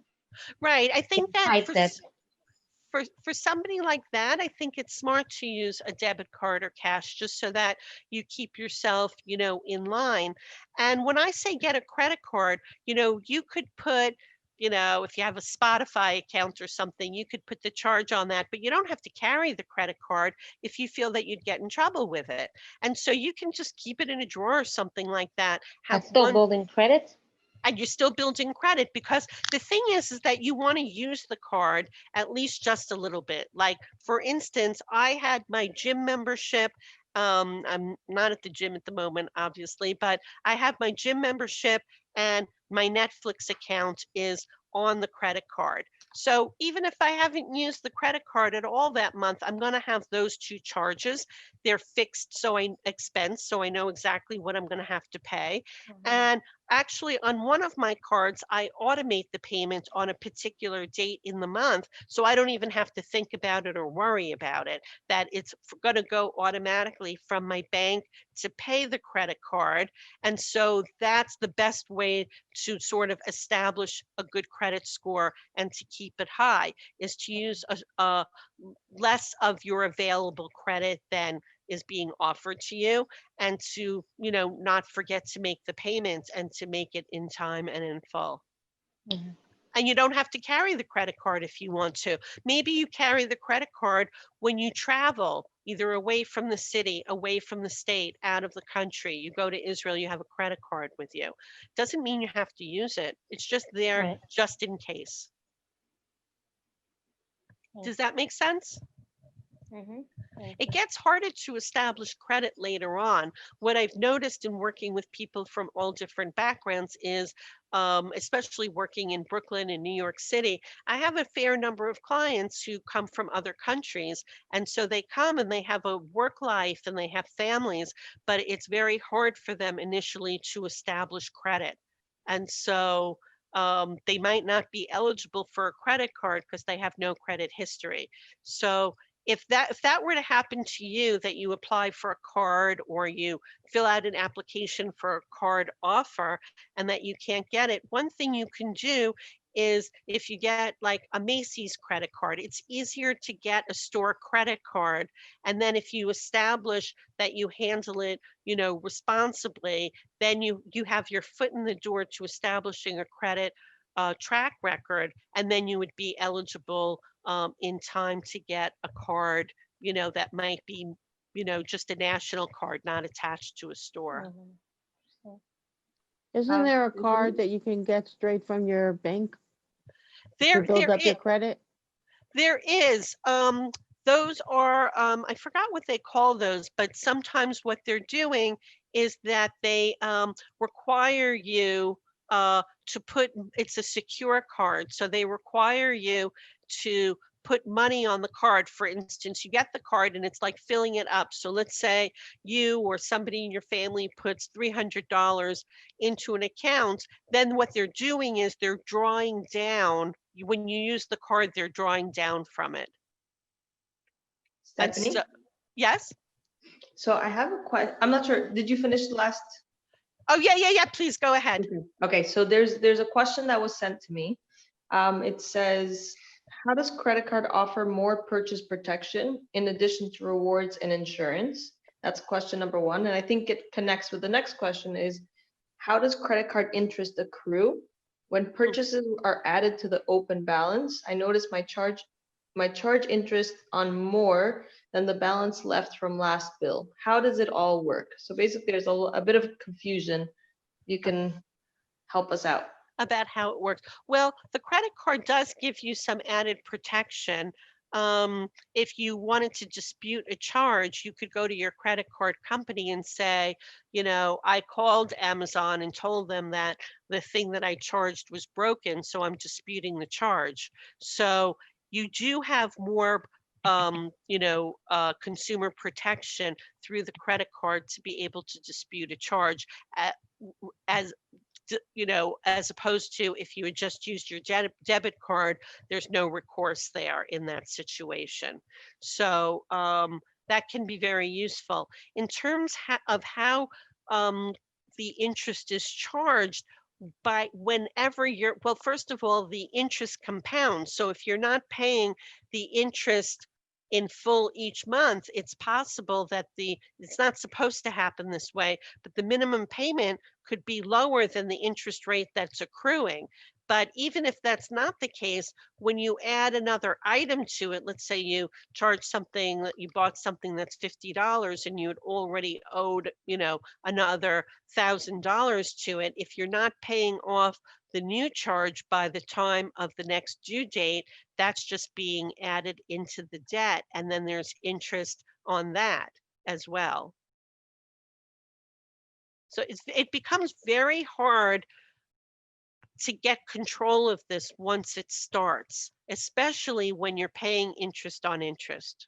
Right. I think that That for somebody like that, I think it's smart to use a debit card or cash just so that you keep yourself, in line. And when I say get a credit card, you could put, if you have a Spotify account or something, you could put the charge on that, but you don't have to carry the credit card if you feel that you'd get in trouble with it. And so you can just keep it in a drawer or something like that. That's still building credit. And you're still building credit, because the thing is that you want to use the card at least just a little bit. Like, for instance, I had my gym membership. I'm not at the gym at the moment, obviously, but I have my gym membership and my Netflix account is on the credit card. So even if I haven't used the credit card at all that month, I'm going to have those two charges. They're fixed, so I know exactly what I'm going to have to pay. And actually, on one of my cards, I automate the payment on a particular date in the month, so I don't even have to think about it or worry about it, that it's going to go automatically from my bank to pay the credit card. And so that's the best way to sort of establish a good credit score and to keep it high, is to use a less of your available credit than is being offered to you, and to not forget to make the payments and to make it in time and in full. Mm-hmm. And you don't have to carry the credit card if you want to. Maybe you carry the credit card when you travel, either away from the city, away from the state, out of the country. You go to Israel, you have a credit card with you. Doesn't mean you have to use it. It's just there, Right. just in case. Does that make sense? It gets harder to establish credit later on. What I've noticed in working with people from all different backgrounds is, especially working in Brooklyn and New York City, I have a fair number of clients who come from other countries. And so they come and they have a work life and they have families, but it's very hard for them initially to establish credit. And so they might not be eligible for a credit card because they have no credit history. So if that were to happen to you, that you apply for a card or you fill out an application for a card offer and that you can't get it, one thing you can do is if you get like a Macy's credit card, it's easier to get a store credit card. And then if you establish that you handle it, responsibly, then you have your foot in the door to establishing a credit track record, and then you would be eligible in time to get a card, that might be, just a national card, not attached to a store. Isn't there a card that you can get straight from your bank to build up your credit? There is. Those are, I forgot what they call those, but sometimes what they're doing is that they require you to put, it's a secure card. So they require you to put money on the card. For instance, you get the card and it's like filling it up. So let's say you or somebody in your family puts $300 into an account. Then what they're doing is they're drawing down. When you use the card, they're drawing down from it. Stephanie? Yes? So I have a question. I'm not sure. Did you finish the last? Oh, yeah. Please go ahead. Okay, so there's a question that was sent to me. It says, how does credit card offer more purchase protection in addition to rewards and insurance? That's question number one. And I think it connects with the next question is, how does credit card interest accrue? When purchases are added to the open balance, I notice my charge interest on more than the balance left from last bill. How does it all work? So basically there's a bit of confusion. You can help us out. About how it works. Well, the credit card does give you some added protection. If you wanted to dispute a charge, you could go to your credit card company and say, I called Amazon and told them that the thing that I charged was broken, so I'm disputing the charge. So you do have more consumer protection through the credit card to be able to dispute a charge, as opposed to if you had just used your debit card, there's no recourse there in that situation. So that can be very useful. In terms of how the interest is charged, by whenever well, first of all, the interest compounds. So if you're not paying the interest in full each month, it's possible that it's not supposed to happen this way, but the minimum payment could be lower than the interest rate that's accruing. But even if that's not the case, when you add another item to it, let's say you charge something that you bought something that's $50 and you had already owed, another $1,000 to it. If you're not paying off the new charge by the time of the next due date, that's just being added into the debt. And then there's interest on that as well. So it becomes very hard to get control of this once it starts, especially when you're paying interest on interest.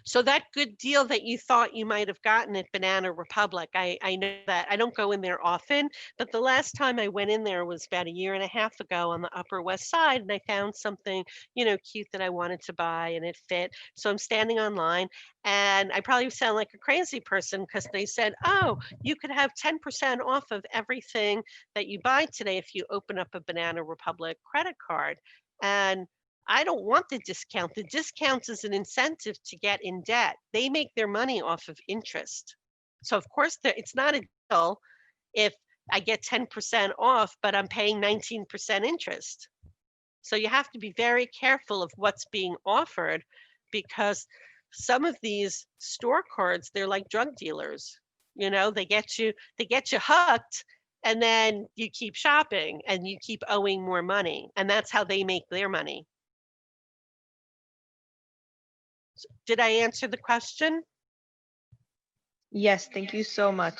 So that good deal that you thought you might have gotten at Banana Republic, I know that I don't go in there often, but the last time I went in there was about 1.5 years ago on the Upper West Side, and I found something, cute that I wanted to buy and it fit. So I'm standing online and I probably sound like a crazy person because they said, oh, you could have 10% off of everything that you buy today if you open up a Banana Republic credit card. And I don't want the discount. The discount is an incentive to get in debt. They make their money off of interest. So of course, it's not a deal if I get 10% off, but I'm paying 19% interest. So you have to be very careful of what's being offered, because some of these store cards, they're like drug dealers. They get you hooked, and then you keep shopping and you keep owing more money. And that's how they make their money. Did I answer the question? Yes, thank you so much.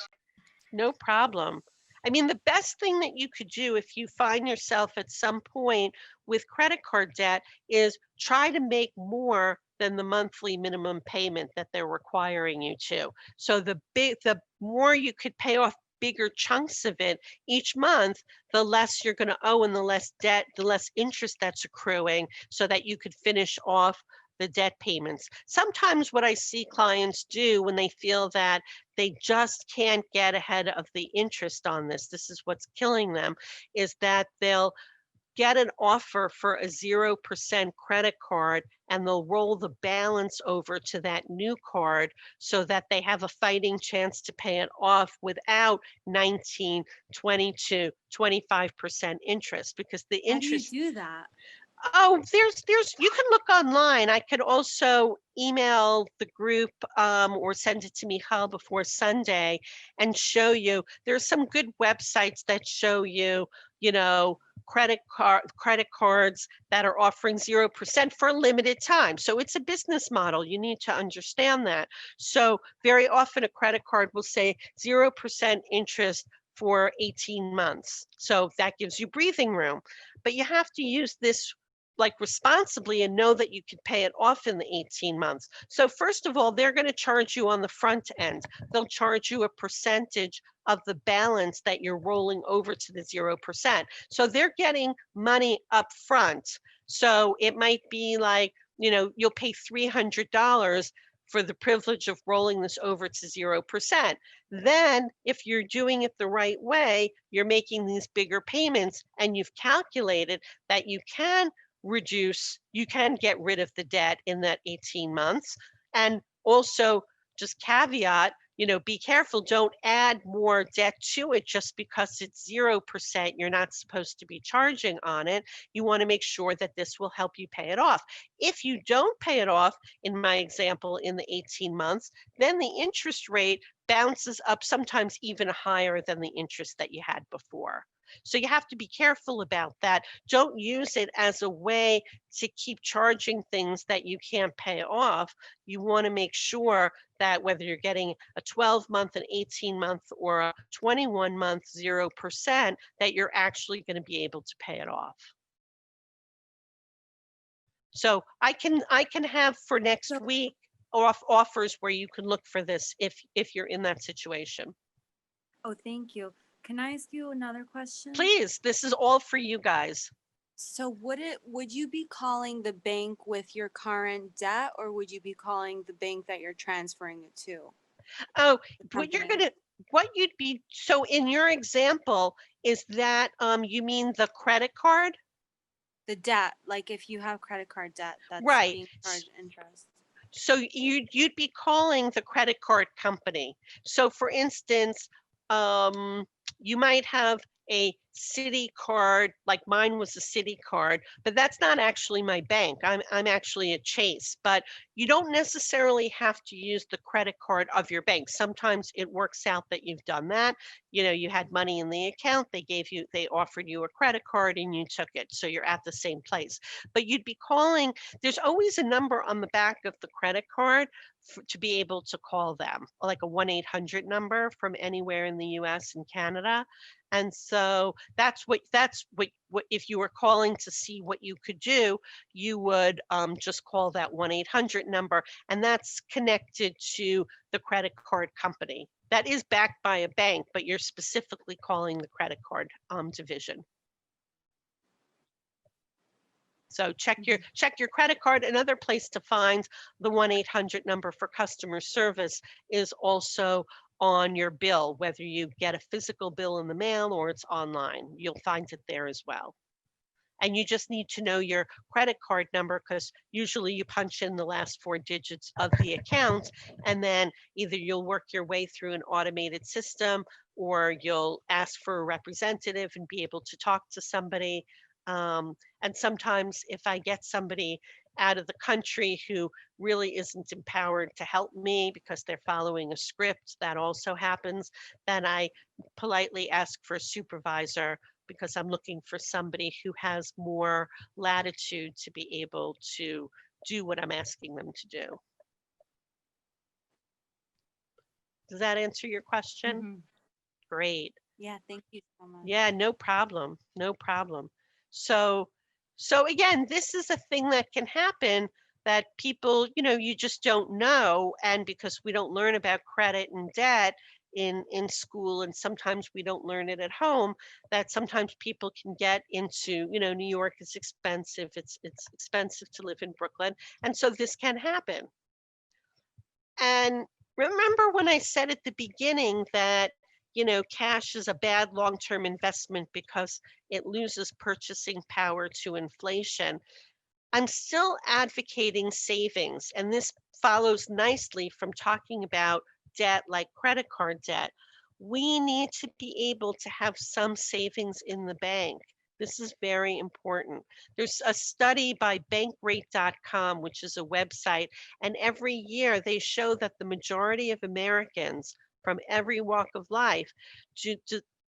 No problem. I mean, the best thing that you could do if you find yourself at some point with credit card debt is try to make more than the monthly minimum payment that they're requiring you to. So the more you could pay off bigger chunks of it each month, the less you're going to owe and the less debt, the less interest that's accruing, so that you could finish off the debt payments. Sometimes what I see clients do when they feel that they just can't get ahead of the interest on this is what's killing them, is that they'll get an offer for a 0% credit card and they'll roll the balance over to that new card so that they have a fighting chance to pay it off without 19, 22, 25% interest, because the interest. How do you do that? Oh, there's you can look online. I could also email the group or send it to Michal before Sunday and show you. There's some good websites that show you, credit cards that are offering 0% for a limited time. So it's a business model. You need to understand that. So very often a credit card will say 0% interest for 18 months. So that gives you breathing room. But you have to use this like responsibly and know that you could pay it off in the 18 months. So first of all, they're going to charge you on the front end. They'll charge you a percentage of the balance that you're rolling over to the 0%. So they're getting money up front. So it might be like, you'll pay $300 for the privilege of rolling this over to 0%. Then if you're doing it the right way, you're making these bigger payments and you've calculated that you can get rid of the debt in that 18 months. And also just caveat, be careful, don't add more debt to it just because it's 0%. You're not supposed to be charging on it. You want to make sure that this will help you pay it off. If you don't pay it off, in my example, in the 18 months, then the interest rate bounces up, sometimes even higher than the interest that you had before. So you have to be careful about that. Don't use it as a way to keep charging things that you can't pay off. You want to make sure that whether you're getting a 12-month, an 18-month, or a 21-month 0%, that you're actually going to be able to pay it off. So I can have for next week offers where you can look for this if you're in that situation. Oh, thank you. Can I ask you another question? Please, this is all for you guys. So would you be calling the bank with your current debt, or would you be calling the bank that you're transferring it to? Oh, so in your example, is that you mean the credit card? The debt, like if you have credit card debt that's Right. being charged interest. So you'd be calling the credit card company. So for instance, you might have a city card, like mine was a city card, but that's not actually my bank. I'm actually at Chase, but you don't necessarily have to use the credit card of your bank. Sometimes it works out that you've done that. You had money in the account, they offered you a credit card and you took it. So you're at the same place. But you'd be calling, there's always a number on the back of the credit card to be able to call them, like a 1-800 number from anywhere in the US and Canada. And so that's what if you were calling to see what you could do, you would just call that 1-800 number, and that's connected to the credit card company. That is backed by a bank, but you're specifically calling the credit card division. So check your credit card. Another place to find the 1-800 number for customer service is also on your bill, whether you get a physical bill in the mail or it's online. You'll find it there as well. And you just need to know your credit card number, because usually you punch in the last 4 digits of the account, and then either you'll work your way through an automated system or you'll ask for a representative and be able to talk to somebody. And sometimes if I get somebody out of the country who really isn't empowered to help me because they're following a script, that also happens, then I politely ask for a supervisor, because I'm looking for somebody who has more latitude to be able to do what I'm asking them to do. Does that answer your question? Mhm. Great. Yeah, thank you so much. Yeah, no problem. No problem. So, so again, this is a thing that can happen that people, you just don't know. And because we don't learn about credit and debt in school, and sometimes we don't learn it at home, that sometimes people can get into, New York is expensive. It's expensive to live in Brooklyn. And so this can happen. And remember when I said at the beginning that, cash is a bad long-term investment because it loses purchasing power to inflation. I'm still advocating savings, and this follows nicely from talking about debt like credit card debt. We need to be able to have some savings in the bank. This is very important. There's a study by bankrate.com, which is a website, and every year they show that the majority of Americans from every walk of life,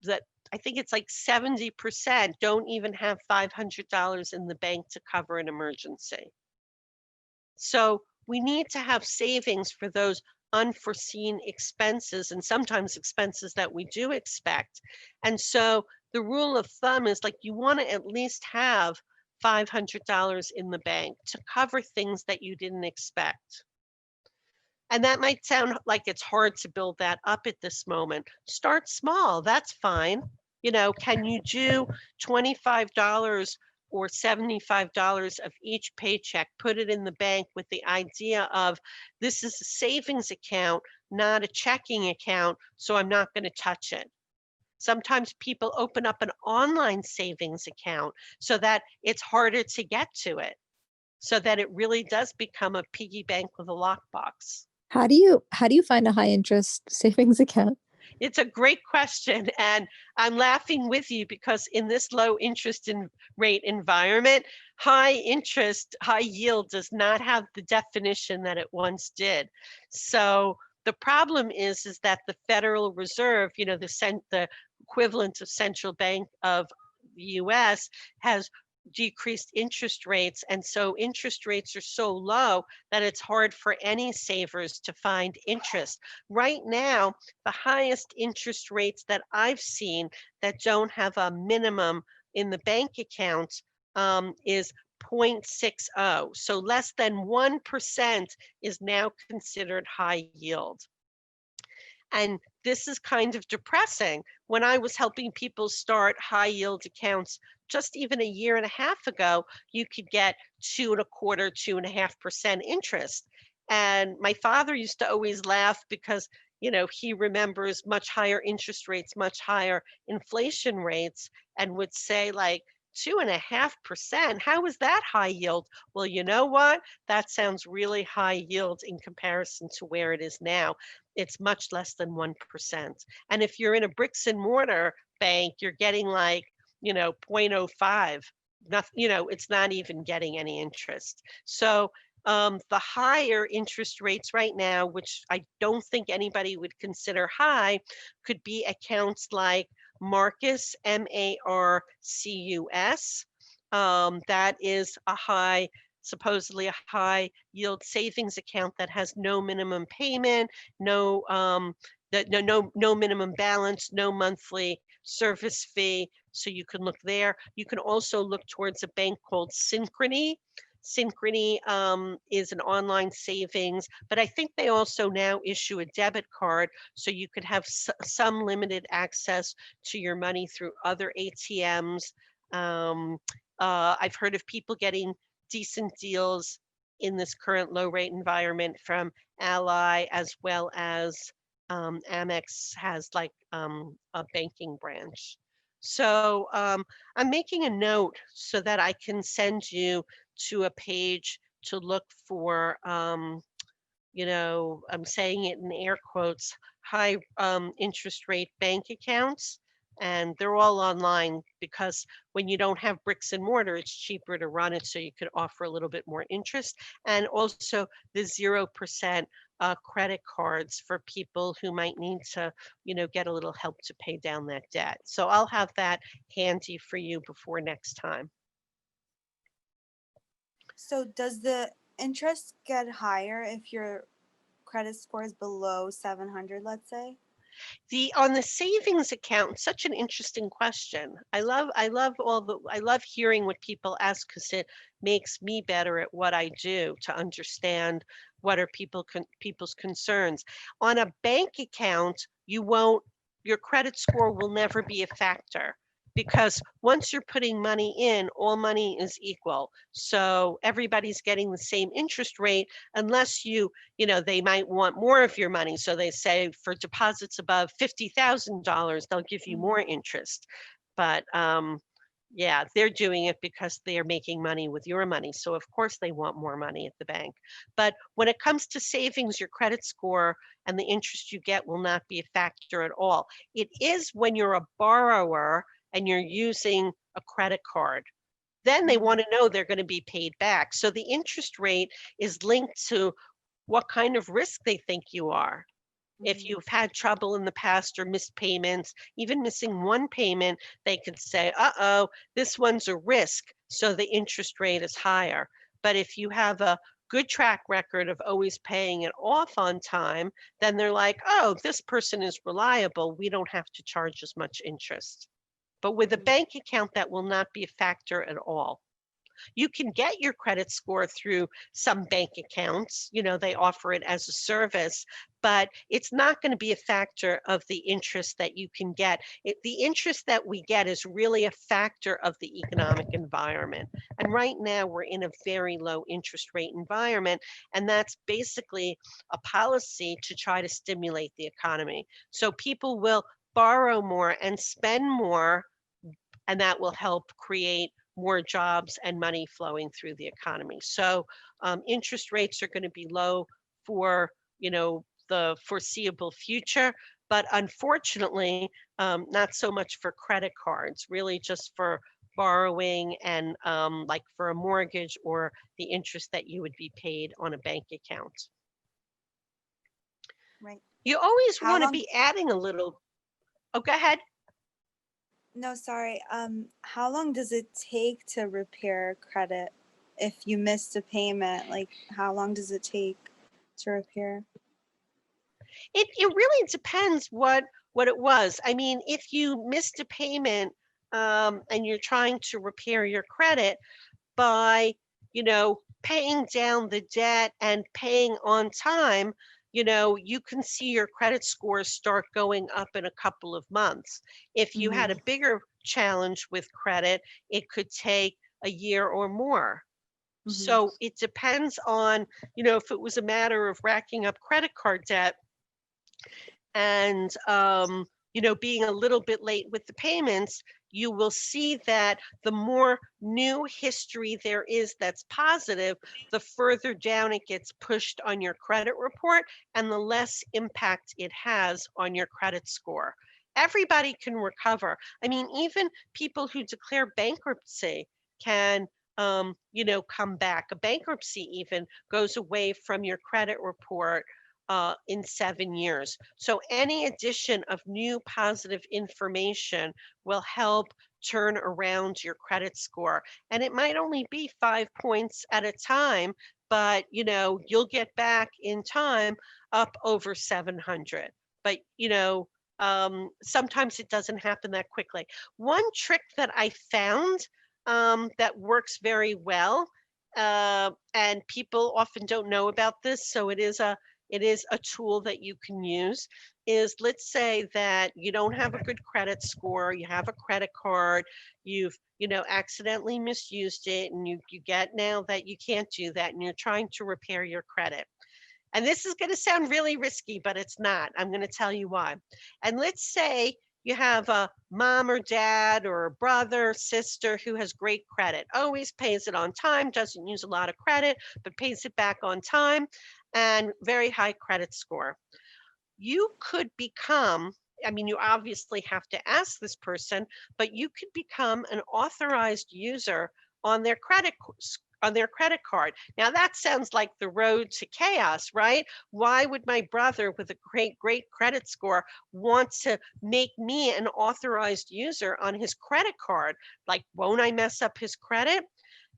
that I think it's like 70% don't even have $500 in the bank to cover an emergency. So we need to have savings for those unforeseen expenses, and sometimes expenses that we do expect. And so the rule of thumb is like you want to at least have $500 in the bank to cover things that you didn't expect. And that might sound like it's hard to build that up at this moment. Start small, that's fine. Can you do $25 or $75 of each paycheck, put it in the bank with the idea of this is a savings account, not a checking account, so I'm not going to touch it. Sometimes people open up an online savings account so that it's harder to get to it, so that it really does become a piggy bank with a lockbox. How do you find a high interest savings account? It's a great question, and I'm laughing with you because in this low interest rate environment, high interest, high yield does not have the definition that it once did. So the problem is that the Federal Reserve, the equivalent of central bank of the U.S., has decreased interest rates. And so interest rates are so low that it's hard for any savers to find interest. Right now, the highest interest rates that I've seen that don't have a minimum in the bank account is 0.60. So less than 1% is now considered high yield. And this is kind of depressing. When I was helping people start high yield accounts just even a year and a half ago, you could get 2.25%, 2.5% interest. And my father used to always laugh because, he remembers much higher interest rates, much higher inflation rates, and would say like, 2.5%. How is that high yield? Well, you know what? That sounds really high yield in comparison to where it is now. It's much less than 1%. And if you're in a bricks and mortar bank, you're getting like, 0.05. Nothing, it's not even getting any interest. So the higher interest rates right now, which I don't think anybody would consider high, could be accounts like Marcus, Marcus. That is supposedly a high yield savings account that has no minimum payment, no minimum balance, no monthly service fee. So you can look there. You can also look towards a bank called Synchrony. Synchrony is an online savings, but I think they also now issue a debit card, so you could have some limited access to your money through other ATMs. I've heard of people getting decent deals in this current low rate environment from Ally, as well as Amex has like a banking branch. So I'm making a note so that I can send you to a page to look for, I'm saying it in air quotes, high interest rate bank accounts. And they're all online because when you don't have bricks and mortar, it's cheaper to run it, so you could offer a little bit more interest. And also the 0% credit cards for people who might need to, get a little help to pay down that debt. So I'll have that handy for you before next time. So does the interest get higher if your credit score is below 700, let's say? On the savings account, such an interesting question. I love hearing what people ask because it makes me better at what I do to understand what are people's concerns. On a bank account, your credit score will never be a factor because once you're putting money in, all money is equal. So everybody's getting the same interest rate unless they might want more of your money. So they say for deposits above $50,000, they'll give you more interest. But yeah, they're doing it because they are making money with your money. So of course they want more money at the bank. But when it comes to savings, your credit score and the interest you get will not be a factor at all. It is when you're a borrower and you're using a credit card. Then they want to know they're going to be paid back. So the interest rate is linked to what kind of risk they think you are. If you've had trouble in the past or missed payments, even missing one payment, they could say, uh-oh, this one's a risk, so the interest rate is higher. But if you have a good track record of always paying it off on time, then they're like, oh, this person is reliable. We don't have to charge as much interest. But with a bank account, that will not be a factor at all. You can get your credit score through some bank accounts. They offer it as a service, but it's not going to be a factor of the interest that you can get. The interest that we get is really a factor of the economic environment. And right now we're in a very low interest rate environment, and that's basically a policy to try to stimulate the economy. So people will borrow more and spend more, and that will help create more jobs and money flowing through the economy. So interest rates are going to be low for the foreseeable future, but unfortunately, not so much for credit cards, really just for borrowing and like for a mortgage or the interest that you would be paid on a bank account. Right. You always How want to long- be adding a little. Oh, go ahead. No, sorry. How long does it take to repair credit if you missed a payment? Like, how long does it take to repair? It really depends what it was. I mean, if you missed a payment and you're trying to repair your credit by, paying down the debt and paying on time, you can see your credit scores start going up in a couple of months. If you had a bigger challenge with credit, it could take a year or more. So it depends on, if it was a matter of racking up credit card debt and, being a little bit late with the payments, you will see that the more new history there is that's positive, the further down it gets pushed on your credit report and the less impact it has on your credit score. Everybody can recover. I mean, even people who declare bankruptcy can come back. A bankruptcy even goes away from your credit report in 7 years. So any addition of new positive information will help turn around your credit score. And it might only be 5 points at a time, but you'll get back in time up over 700. But sometimes it doesn't happen that quickly. One trick that I found that works very well, and people often don't know about this, so it is a tool that you can use, is let's say that you don't have a good credit score, you have a credit card, you've accidentally misused it, and you get now that you can't do that, and you're trying to repair your credit. And this is going to sound really risky, but it's not. I'm going to tell you why. And let's say you have a mom or dad or a brother, sister who has great credit, always pays it on time, doesn't use a lot of credit, but pays it back on time, and very high credit score. You could become, I mean, you obviously have to ask this person, but you could become an authorized user on their credit card. Now that sounds like the road to chaos, right? Why would my brother with a great credit score want to make me an authorized user on his credit card? Like, won't I mess up his credit?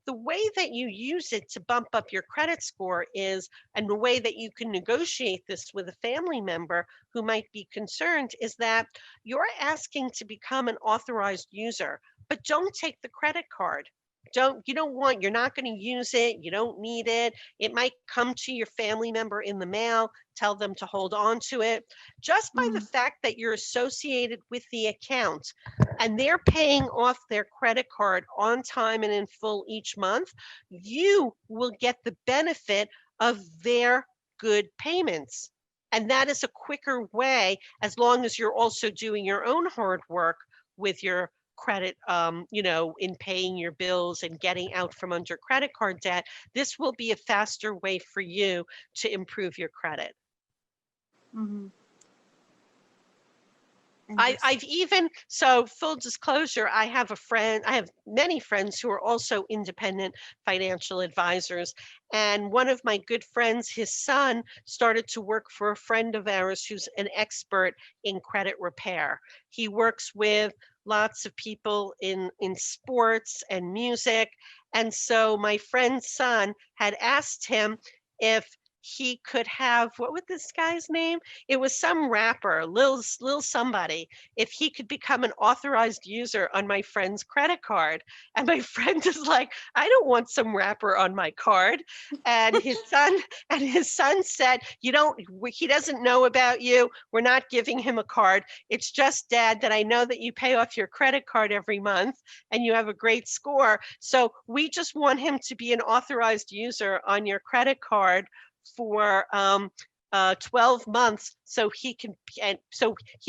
the way that you use it to bump up your credit score is, and the way that you can negotiate this with a family member who might be concerned, is that you're asking to become an authorized user, but don't take the credit card. You're not going to use it. You don't need it. It might come to your family member in the mail. Tell them to hold on to it. Just by the fact that you're associated with the account and they're paying off their credit card on time and in full each month, you will get the benefit of their good payments. And that is a quicker way, as long as you're also doing your own hard work with your credit, in paying your bills and getting out from under credit card debt. This will be a faster way for you to improve your credit. Mm-hmm. I've even, so full disclosure, I have many friends who are also independent financial advisors. And one of my good friends, his son, started to work for a friend of ours who's an expert in credit repair. He works with lots of people in sports and music. And so my friend's son had asked him if he could have, what was this guy's name? It was some rapper, Lil somebody, if he could become an authorized user on my friend's credit card. And my friend is like, I don't want some rapper on my card. And his son said, he doesn't know about you. We're not giving him a card. It's just, Dad, that I know that you pay off your credit card every month and you have a great score. So we just want him to be an authorized user on your credit card for 12 months, so he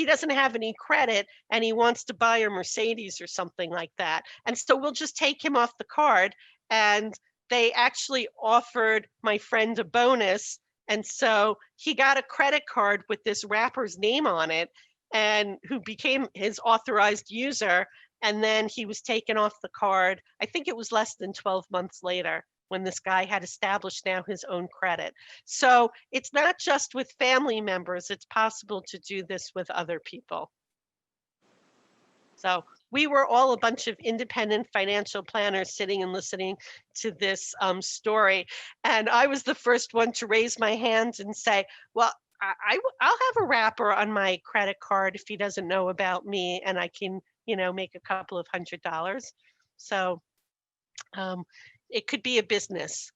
doesn't have any credit and he wants to buy a Mercedes or something like that. And so we'll just take him off the card. And they actually offered my friend a bonus. And so he got a credit card with this rapper's name on it, and who became his authorized user. And then he was taken off the card. I think it was less than 12 months later, when this guy had established now his own credit. So it's not just with family members, it's possible to do this with other people. So we were all a bunch of independent financial planners sitting and listening to this story. And I was the first one to raise my hands and say, well, I'll have a wrapper on my credit card if he doesn't know about me, and I can, make a couple of $100. So it could be a business.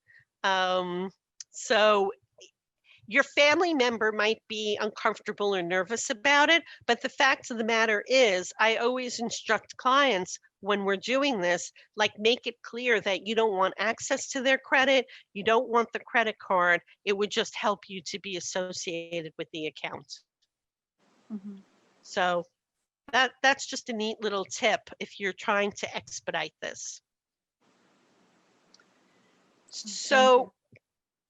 So your family member might be uncomfortable or nervous about it, but the fact of the matter is, I always instruct clients when we're doing this, make it clear that you don't want access to their credit, you don't want the credit card, it would just help you to be associated with the account. Mm-hmm. So that's just a neat little tip if you're trying to expedite this. So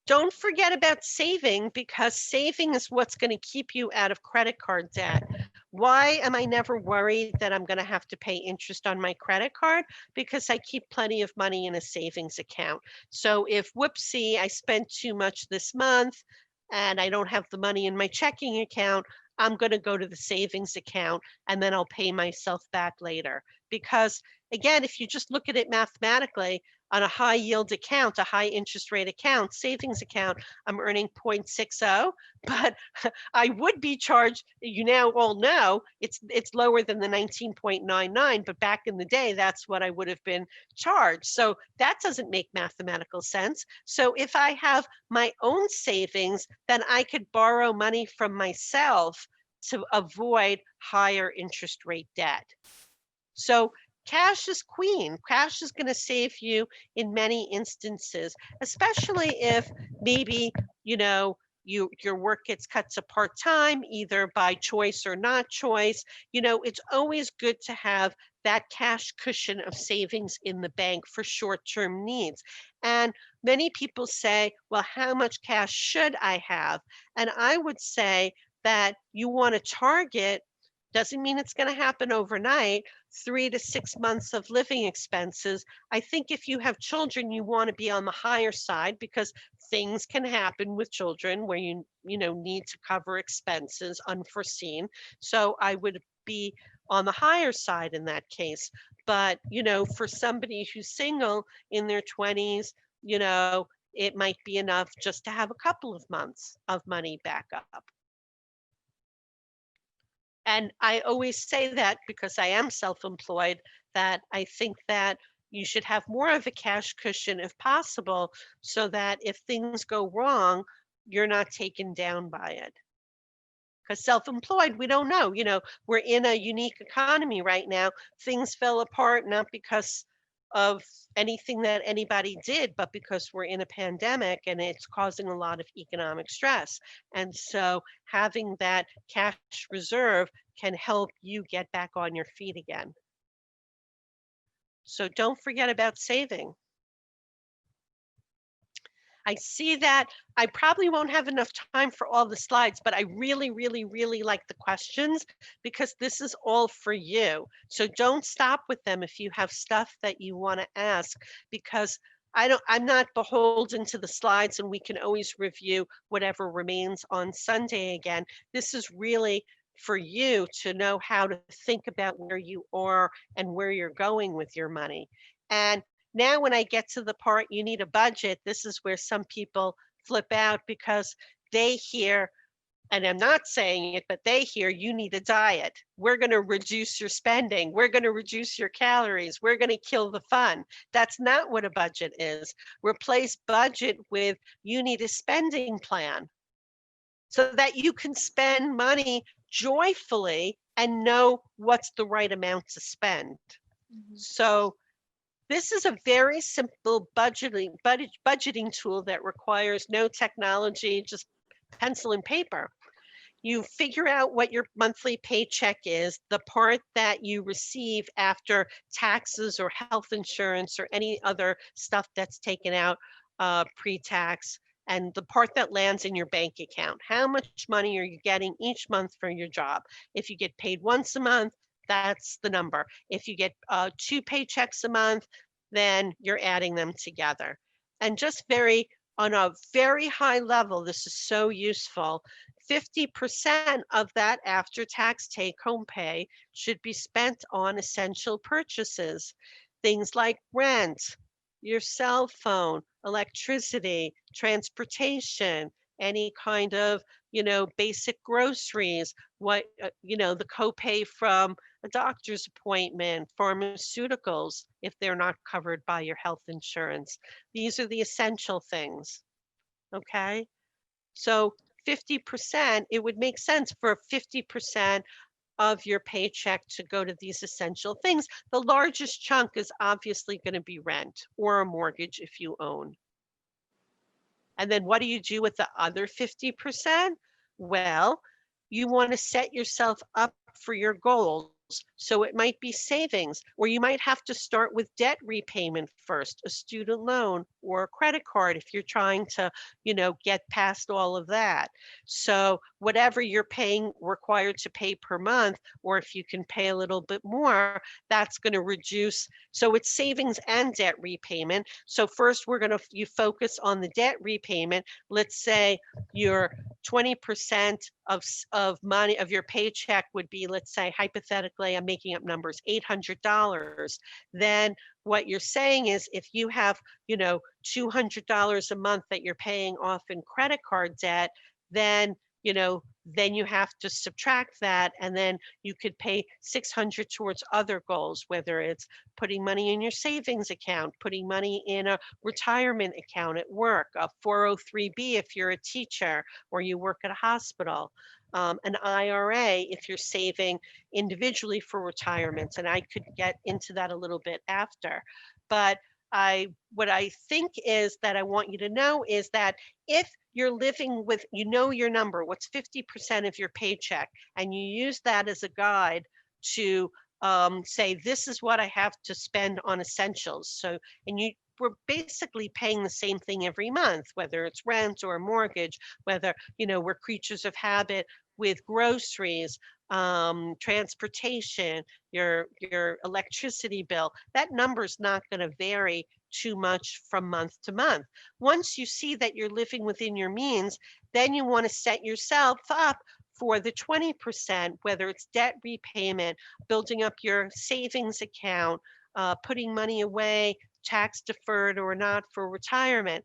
don't forget about saving, because saving is what's going to keep you out of credit card debt. Why am I never worried that I'm going to have to pay interest on my credit card? Because I keep plenty of money in a savings account. So if, whoopsie, I spent too much this month and I don't have the money in my checking account, I'm going to go to the savings account and then I'll pay myself back later. Because again, if you just look at it mathematically, on a high yield account, a high interest rate account, savings account, I'm earning 0.60, but I would be charged, you now all know, it's lower than the 19.99, but back in the day, that's what I would have been charged. So that doesn't make mathematical sense. So if I have my own savings, then I could borrow money from myself to avoid higher interest rate debt. So cash is queen. Cash is going to save you in many instances, especially if maybe, your work gets cut to part-time, either by choice or not choice. It's always good to have that cash cushion of savings in the bank for short-term needs. And many people say, well, how much cash should I have? And I would say that you want to target, doesn't mean it's going to happen overnight, 3 to 6 months of living expenses. I think if you have children, you want to be on the higher side, because things can happen with children where you need to cover expenses unforeseen. So I would be on the higher side in that case. But, for somebody who's single in their 20s, it might be enough just to have a couple of months of money back up. And I always say that because I am self-employed, that I think that you should have more of a cash cushion if possible, so that if things go wrong, you're not taken down by it. Because self-employed, we don't know. We're in a unique economy right now. Things fell apart not because of anything that anybody did, but because we're in a pandemic and it's causing a lot of economic stress. And so having that cash reserve can help you get back on your feet again. So don't forget about saving. I see that I probably won't have enough time for all the slides, but I really, really, really like the questions because this is all for you. So don't stop with them if you have stuff that you want to ask, because I'm not beholden to the slides, and we can always review whatever remains on Sunday again. This is really for you to know how to think about where you are and where you're going with your money. And now, when I get to the part you need a budget, this is where some people flip out because they hear, and I'm not saying it, but they hear you need a diet. We're going to reduce your spending. We're going to reduce your calories. We're going to kill the fun. That's not what a budget is. Replace budget with you need a spending plan so that you can spend money joyfully and know what's the right amount to spend. So this is a very simple budgeting tool that requires no technology, just pencil and paper. You figure out what your monthly paycheck is, the part that you receive after taxes or health insurance or any other stuff that's taken out pre-tax, and the part that lands in your bank account. How much money are you getting each month for your job? If you get paid once a month, that's the number. If you get 2 paychecks a month, then you're adding them together. And just on a very high level, this is so useful. 50% of that after-tax take-home pay should be spent on essential purchases. Things like rent, your cell phone, electricity, transportation, any kind of, basic groceries, the copay from a doctor's appointment, pharmaceuticals, if they're not covered by your health insurance. These are the essential things, okay? So 50%, it would make sense for 50% of your paycheck to go to these essential things. The largest chunk is obviously going to be rent or a mortgage if you own. And then what do you do with the other 50%? Well, you want to set yourself up for your goals. So it might be savings, or you might have to start with debt repayment first, a student loan or a credit card if you're trying to, get past all of that. So whatever you're paying, required to pay per month, or if you can pay a little bit more, that's going to reduce. So it's savings and debt repayment. So first you focus on the debt repayment. Let's say your 20% of money of your paycheck would be, let's say, hypothetically, I'm making up numbers, $800. Then what you're saying is if you have, $200 a month that you're paying off in credit card debt, then you have to subtract that, and then you could pay $600 towards other goals, whether it's putting money in your savings account, putting money in a retirement account at work, a 403B if you're a teacher or you work at a hospital, an IRA if you're saving individually for retirement. And I could get into that a little bit after. But what I think is that I want you to know is that if you're living with, your number, what's 50% of your paycheck, and you use that as a guide to say, this is what I have to spend on essentials. So, we're basically paying the same thing every month, whether it's rent or a mortgage, whether, we're creatures of habit with groceries, transportation, your electricity bill. That number's not going to vary too much from month to month. Once you see that you're living within your means, then you want to set yourself up for the 20%, whether it's debt repayment, building up your savings account, putting money away, tax deferred or not for retirement.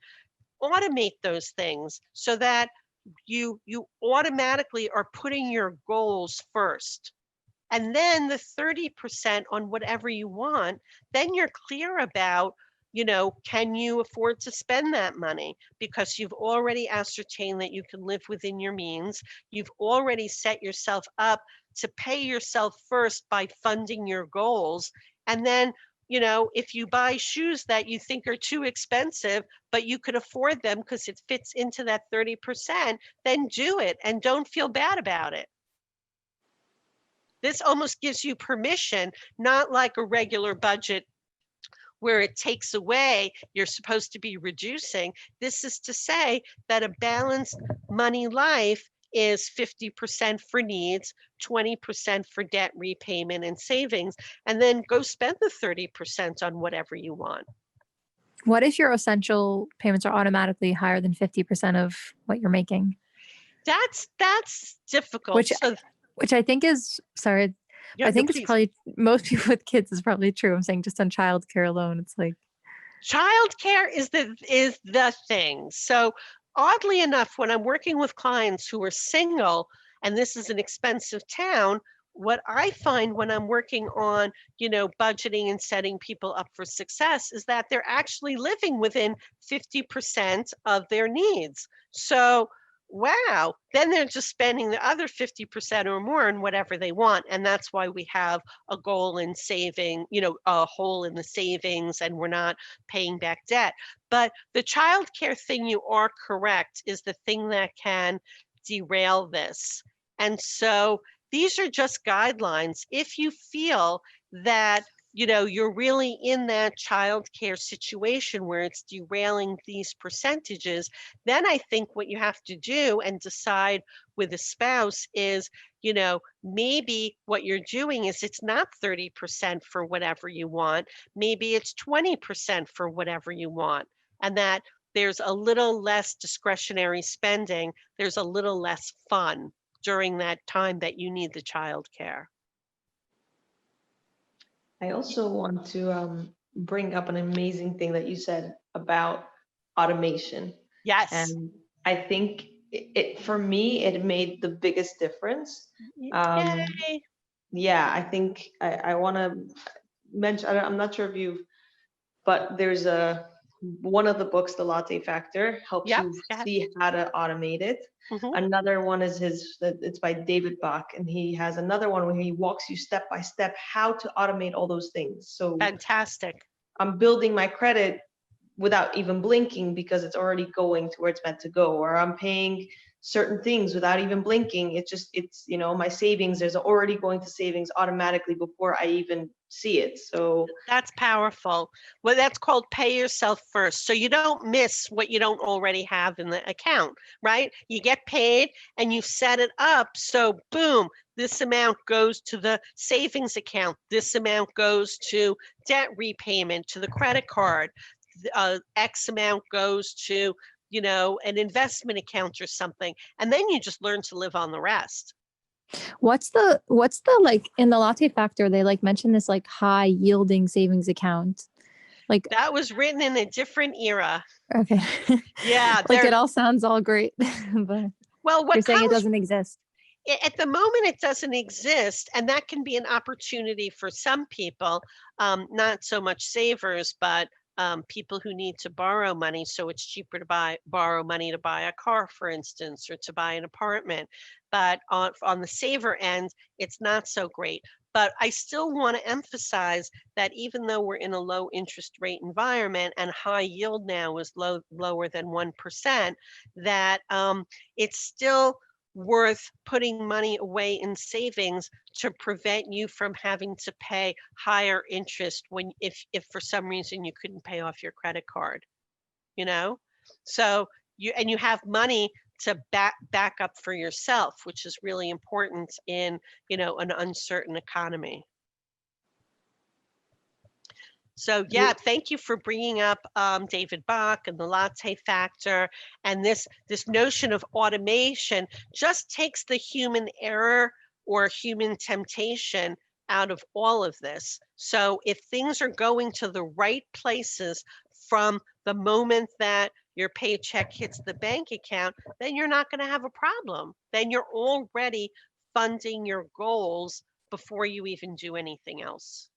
Automate those things so that you automatically are putting your goals first. And then the 30% on whatever you want, then you're clear about, can you afford to spend that money? Because you've already ascertained that you can live within your means. You've already set yourself up to pay yourself first by funding your goals. And then, if you buy shoes that you think are too expensive, but you could afford them because it fits into that 30%, then do it and don't feel bad about it. This almost gives you permission, not like a regular budget where it takes away, you're supposed to be reducing. This is to say that a balanced money life is 50% for needs, 20% for debt repayment and savings, and then go spend the 30% on whatever you want. What if your essential payments are automatically higher than 50% of what you're making? That's difficult. Which I think is, sorry, Yeah, I think no, it's probably, most people with kids is probably true. I'm saying just on childcare alone, it's like. Childcare is the thing. So oddly enough, when I'm working with clients who are single, and this is an expensive town, what I find when I'm working on, budgeting and setting people up for success is that they're actually living within 50% of their needs. So wow, then they're just spending the other 50% or more on whatever they want. And that's why we have a goal in saving, a hole in the savings, and we're not paying back debt. But the childcare thing, you are correct, is the thing that can derail this. And so these are just guidelines. If you feel that you're really in that childcare situation where it's derailing these percentages, then I think what you have to do and decide with a spouse is, maybe what you're doing is it's not 30% for whatever you want. Maybe it's 20% for whatever you want. And that there's a little less discretionary spending. There's a little less fun during that time that you need the childcare. I also want to bring up an amazing thing that you said about automation. Yes. And I think for me, it made the biggest difference. Yay. Yeah, I think I want to mention, I'm not sure if but there's one of the books, The Latte Factor, helps you see how to automate it. Mm-hmm. Another one is it's by David Bach, and he has another one where he walks you step by step how to automate all those things. So fantastic. I'm building my credit without even blinking because it's already going to where it's meant to go, or I'm paying certain things without even blinking. It's my savings, there's already going to savings automatically before I even see it. So that's powerful. Well, that's called pay yourself first. So you don't miss what you don't already have in the account, right? You get paid and you set it up. So boom, this amount goes to the savings account. This amount goes to debt repayment, to the credit card. X amount goes to, an investment account or something. And then you just learn to live on the rest. What's the like in the Latte Factor, they like mention this like high yielding savings account. Like that was written in a different era. Okay. Yeah. Like it all sounds all great. But well, what you're saying it doesn't exist. At the moment, it doesn't exist. And that can be an opportunity for some people, not so much savers, but people who need to borrow money. So it's cheaper to borrow money to buy a car, for instance, or to buy an apartment. But on the saver end, it's not so great. But I still want to emphasize that even though we're in a low interest rate environment and high yield now is lower than 1%, that it's still worth putting money away in savings to prevent you from having to pay higher interest if for some reason you couldn't pay off your credit card, so you have money to back up for yourself, which is really important in an uncertain economy. So yeah, thank you for bringing up David Bach and the latte factor, and this notion of automation just takes the human error or human temptation out of all of this. So if things are going to the right places from the moment that your paycheck hits the bank account, then you're not going to have a problem. Then you're already funding your goals before you even do anything else.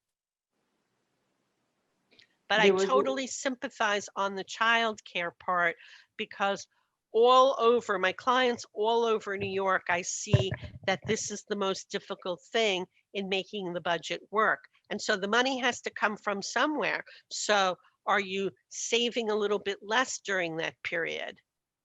But I There was totally sympathize on the childcare part, because all over my clients, all over New York, I see that this is the most difficult thing in making the budget work. And so the money has to come from somewhere. So are you saving a little bit less during that period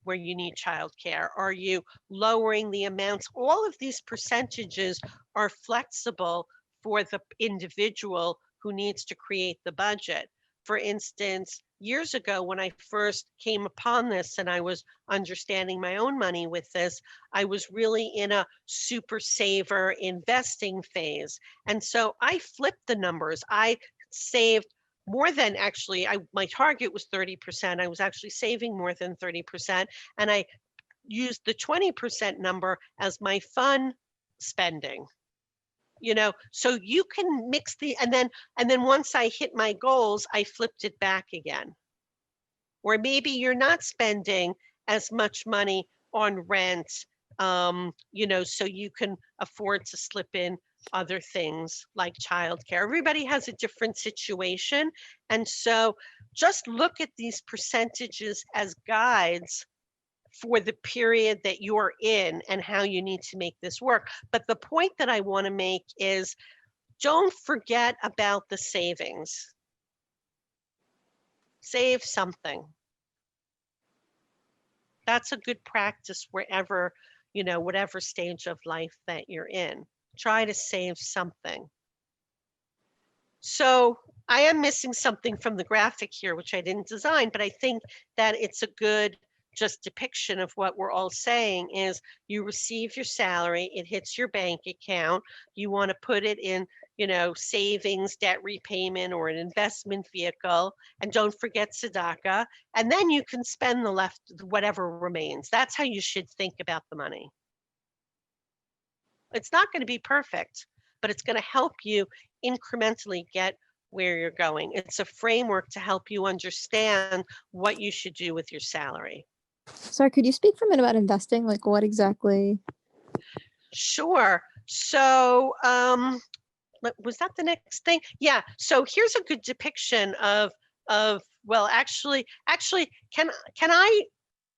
where you need childcare? Are you lowering the amounts? All of these percentages are flexible for the individual who needs to create the budget. For instance, years ago, when I first came upon this and I was understanding my own money with this, I was really in a super saver investing phase. And so I flipped the numbers. I saved more than, actually, my target was 30%. I was actually saving more than 30%. And I used the 20% number as my fun spending. You know, so you can mix and then once I hit my goals, I flipped it back again. Or maybe you're not spending as much money on rent, you know, so you can afford to slip in other things like childcare. Everybody has a different situation. And so just look at these percentages as guides for the period that you're in and how you need to make this work. But the point that I want to make is, don't forget about the savings. Save something. That's a good practice wherever, you know, whatever stage of life that you're in. Try to save something. So I am missing something from the graphic here, which I didn't design, but I think that it's a good just depiction of what we're all saying is, you receive your salary, it hits your bank account, you want to put it in, you know, savings, debt repayment, or an investment vehicle, and don't forget tzedakah, and then you can spend the left, whatever remains. That's how you should think about the money. It's not going to be perfect, but it's going to help you incrementally get where you're going. It's a framework to help you understand what you should do with your salary. Sorry, could you speak for a minute about investing? Like what exactly? Sure. So was that the next thing? Yeah. So here's a good depiction of well, actually, can I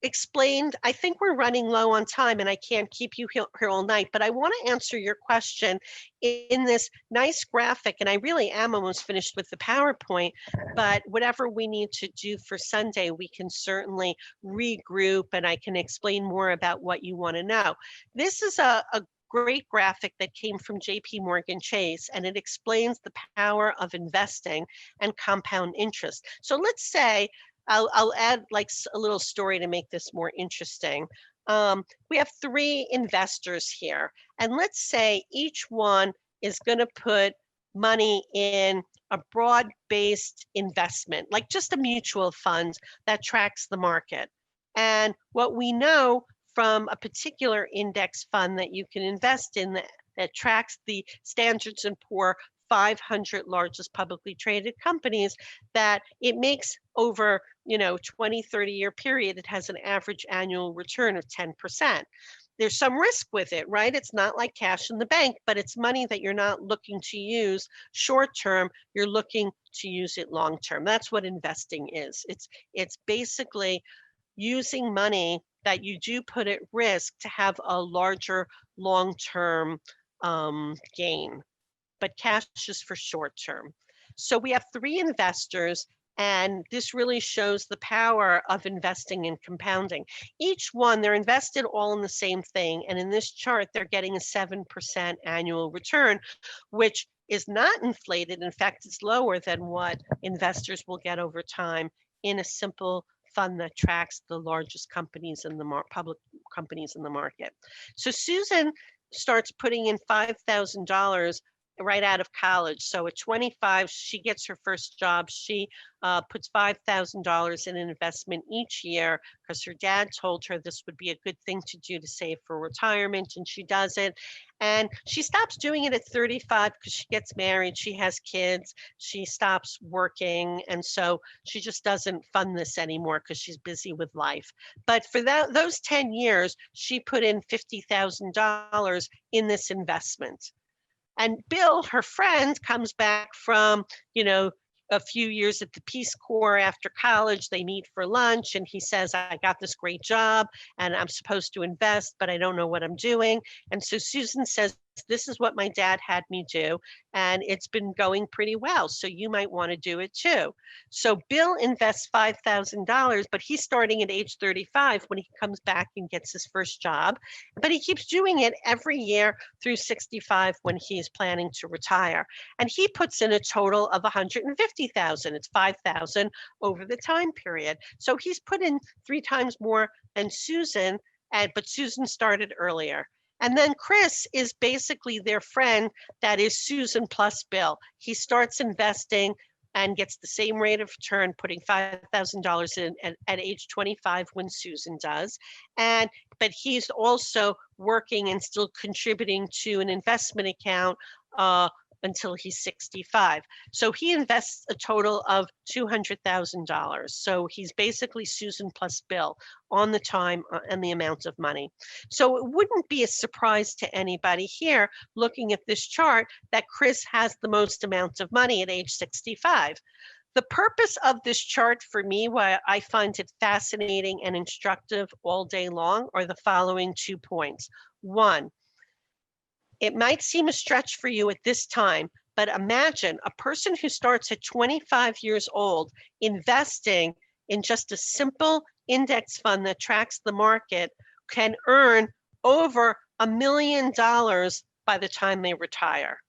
explain? I think we're running low on time and I can't keep you here all night, but I want to answer your question in this nice graphic. And I really am almost finished with the PowerPoint, but whatever we need to do for Sunday, we can certainly regroup and I can explain more about what you want to know. This is a great graphic that came from JP Morgan Chase, and it explains the power of investing and compound interest. So let's say, I'll add like a little story to make this more interesting. We have 3 investors here, and let's say each one is going to put money in a broad-based investment, like just a mutual fund that tracks the market. And what we know from a particular index fund that you can invest in that tracks the Standards & Poor 500 largest publicly traded companies, that it makes over, 20, 30-year period, it has an average annual return of 10%. There's some risk with it, right? It's not like cash in the bank, but it's money that you're not looking to use short term, you're looking to use it long term. That's what investing is. It's basically using money that you do put at risk to have a larger long-term gain, but cash is for short term. So we have 3 investors, and this really shows the power of investing and compounding. Each one, they're invested all in the same thing, and in this chart, they're getting a 7% annual return, which is not inflated. In fact, it's lower than what investors will get over time in a simple fund that tracks the largest companies in the public companies in the market. So Susan starts putting in $5,000 right out of college. So at 25, she gets her first job. She puts $5,000 in an investment each year because her dad told her this would be a good thing to do to save for retirement, and she does it. And she stops doing it at 35 because she gets married, she has kids, she stops working, and so she just doesn't fund this anymore because she's busy with life. But for those 10 years, she put in $50,000 in this investment. And Bill, her friend, comes back from, a few years at the Peace Corps after college. They meet for lunch and he says, I got this great job and I'm supposed to invest, but I don't know what I'm doing. And so Susan says, this is what my dad had me do, and it's been going pretty well. So you might want to do it too. So Bill invests $5,000, but he's starting at age 35 when he comes back and gets his first job. But he keeps doing it every year through 65 when he's planning to retire. And he puts in a total of $150,000. It's $5,000 over the time period. So he's put in 3 times more than Susan, but Susan started earlier. And then Chris is basically their friend that is Susan plus Bill. He starts investing and gets the same rate of return, putting $5,000 in at age 25 when Susan does. But he's also working and still contributing to an investment account until he's 65. So he invests a total of $200,000. So he's basically Susan plus Bill on the time and the amount of money. So it wouldn't be a surprise to anybody here looking at this chart that Chris has the most amount of money at age 65. The purpose of this chart for me, why I find it fascinating and instructive all day long, are the following 2 points. One, it might seem a stretch for you at this time, but imagine a person who starts at 25 years old investing in just a simple index fund that tracks the market can earn over $1 million by the time they retire.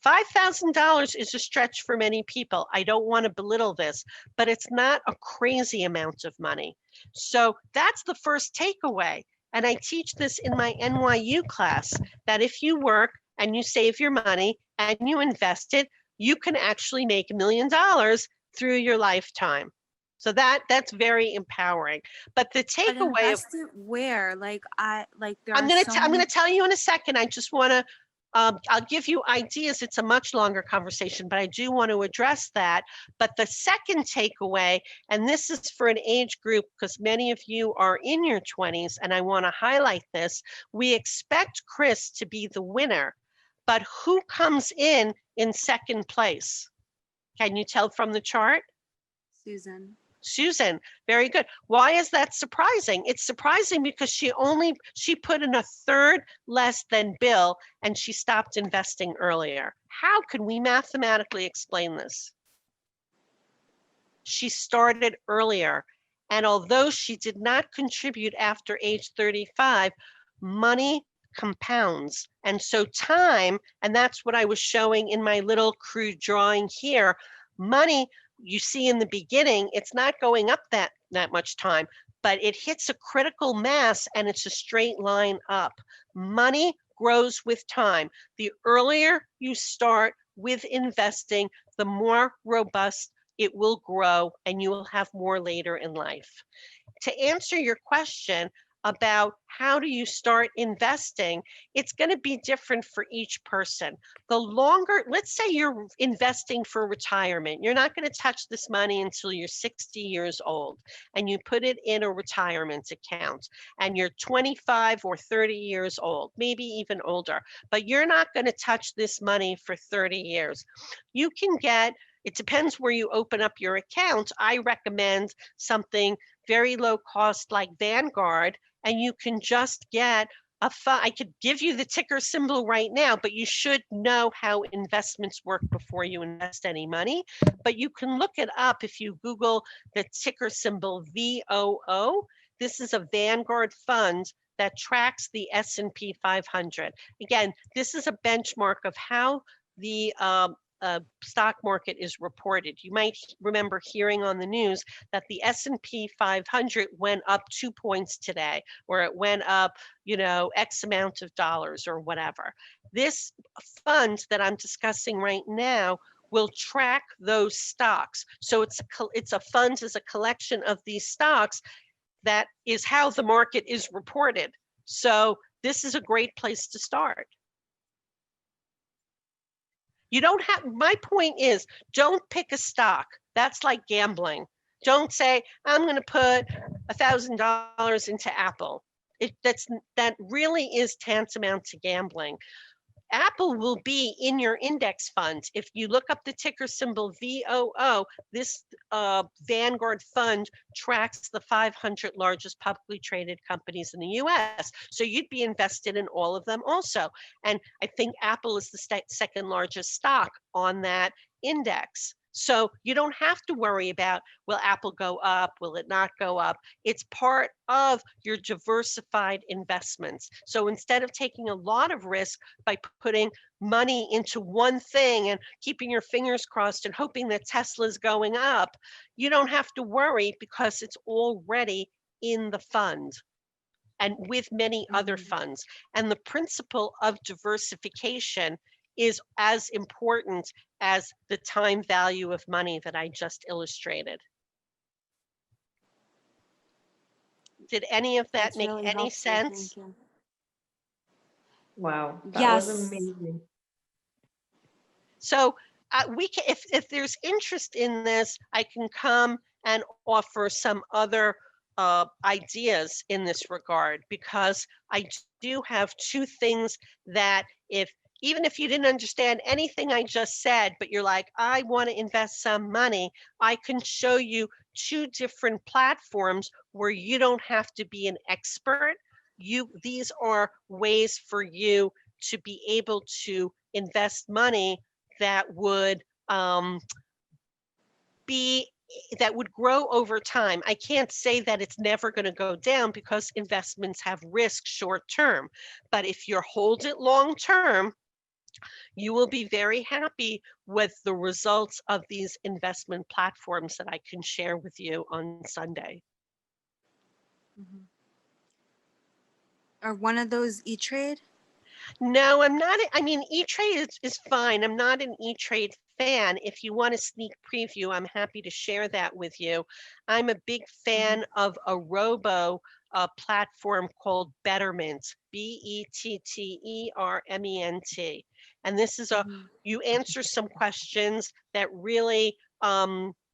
$5,000 is a stretch for many people. I don't want to belittle this, but it's not a crazy amount of money. So that's the first takeaway. And I teach this in my NYU class, that if you work and you save your money and you invest it, you can actually make $1 million through your lifetime. So that's very empowering. But the takeaway, invest it where? There I'm gonna tell you in a second. I just want to. I'll give you ideas. It's a much longer conversation, but I do want to address that. But the second takeaway, and this is for an age group because many of you are in your 20s, and I want to highlight this. We expect Chris to be the winner, but who comes in second place? Can you tell from the chart? Susan, very good. Why is that surprising? It's surprising because she put in a third less than Bill and she stopped investing earlier. How can we mathematically explain this? She started earlier, and although she did not contribute after age 35, money compounds. And so time, and that's what I was showing in my little crude drawing here, money, you see in the beginning, it's not going up that much time, but it hits a critical mass and it's a straight line up. Money grows with time. The earlier you start with investing, the more robust it will grow and you will have more later in life. To answer your question about how do you start investing, it's going to be different for each person. The longer, let's say you're investing for retirement, you're not going to touch this money until you're 60 years old and you put it in a retirement account and you're 25 or 30 years old, maybe even older, but you're not going to touch this money for 30 years. You can get, it depends where you open up your account. I recommend something very low cost like Vanguard, and you can just get a fund. I could give you the ticker symbol right now, but you should know how investments work before you invest any money. But you can look it up if you Google the ticker symbol VOO. This is a Vanguard fund that tracks the S&P 500. Again, this is a benchmark of how the stock market is reported. You might remember hearing on the news that the S&P 500 went up 2 points today, or it went up, X amount of dollars or whatever. This fund that I'm discussing right now will track those stocks. So it's a fund is a collection of these stocks. That is how the market is reported. So this is a great place to start. You don't have, my point is, don't pick a stock. That's like gambling. Don't say, I'm going to put $1,000 into Apple. That really is tantamount to gambling. Apple will be in your index funds. If you look up the ticker symbol VOO, this Vanguard fund tracks the 500 largest publicly traded companies in the US. So you'd be invested in all of them also. And I think Apple is the second largest stock on that index. So you don't have to worry about, will Apple go up? Will it not go up? It's part of your diversified investments. So instead of taking a lot of risk by putting money into one thing and keeping your fingers crossed and hoping that Tesla's going up, you don't have to worry because it's already in the fund and with many other funds. And the principle of diversification is as important as the time value of money that I just illustrated. Did any of that That's make really any helpful. sense? Thank you. Wow, that Yes. was amazing. So we can, if there's interest in this, I can come and offer some other ideas in this regard, because I do have two things that even if you didn't understand anything I just said, but you're like, I want to invest some money, I can show you two different platforms where you don't have to be an expert. These are ways for you to be able to invest money that would that would grow over time. I can't say that it's never going to go down because investments have risk short term, but if you hold it long term, you will be very happy with the results of these investment platforms that I can share with you on Sunday. Mhm. Are one of those E-Trade? No, I'm not. I mean, E-Trade is fine. I'm not an E-Trade fan. If you want a sneak preview, I'm happy to share that with you. I'm a big fan of a robo platform called Betterment, Betterment. And this is you answer some questions that really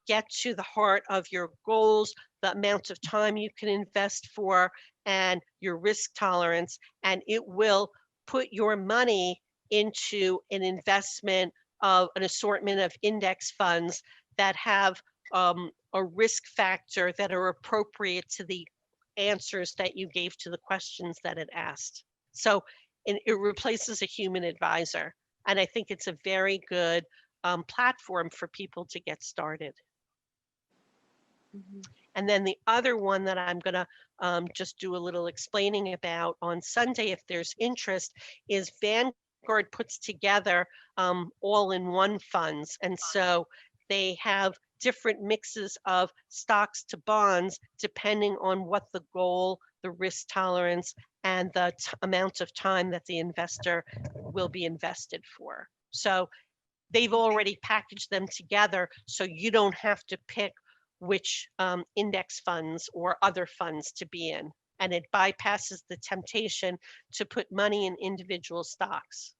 get to the heart of your goals, the amount of time you can invest for, and your risk tolerance, and it will put your money into an investment of an assortment of index funds that have a risk factor that are appropriate to the answers that you gave to the questions that it asked. So it replaces a human advisor. And I think it's a very good platform for people to get started. And then the other one that I'm going to just do a little explaining about on Sunday, if there's interest, is Vanguard puts together all-in-one funds. And so they have different mixes of stocks to bonds, depending on what the goal, the risk tolerance, and the amount of time that the investor will be invested for. So they've already packaged them together, so you don't have to pick which index funds or other funds to be in. And it bypasses the temptation to put money in individual stocks.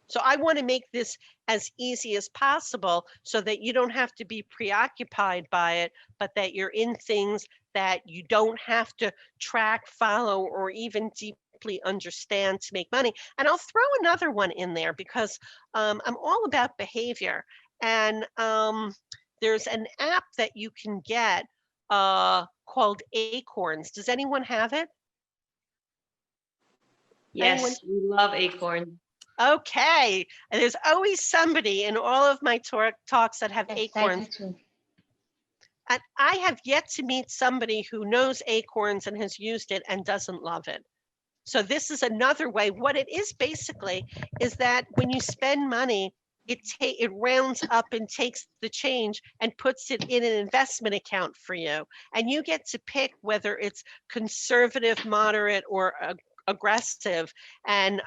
So I want to make this as easy as possible so that you don't have to be preoccupied by it, but that you're in things that you don't have to track, follow, or even deeply understand to make money. And I'll throw another one in there because I'm all about behavior. And there's an app that you can get called Acorns. Does anyone have it? Yes, Anyone? we love Acorn. Okay. And there's always somebody in all of my talks that have Yes, I do Acorns. too. And I have yet to meet somebody who knows Acorns and has used it and doesn't love it. So this is another way. What it is basically is that when you spend money, it rounds up and takes the change and puts it in an investment account for you. And you get to pick whether it's conservative, moderate, or aggressive. And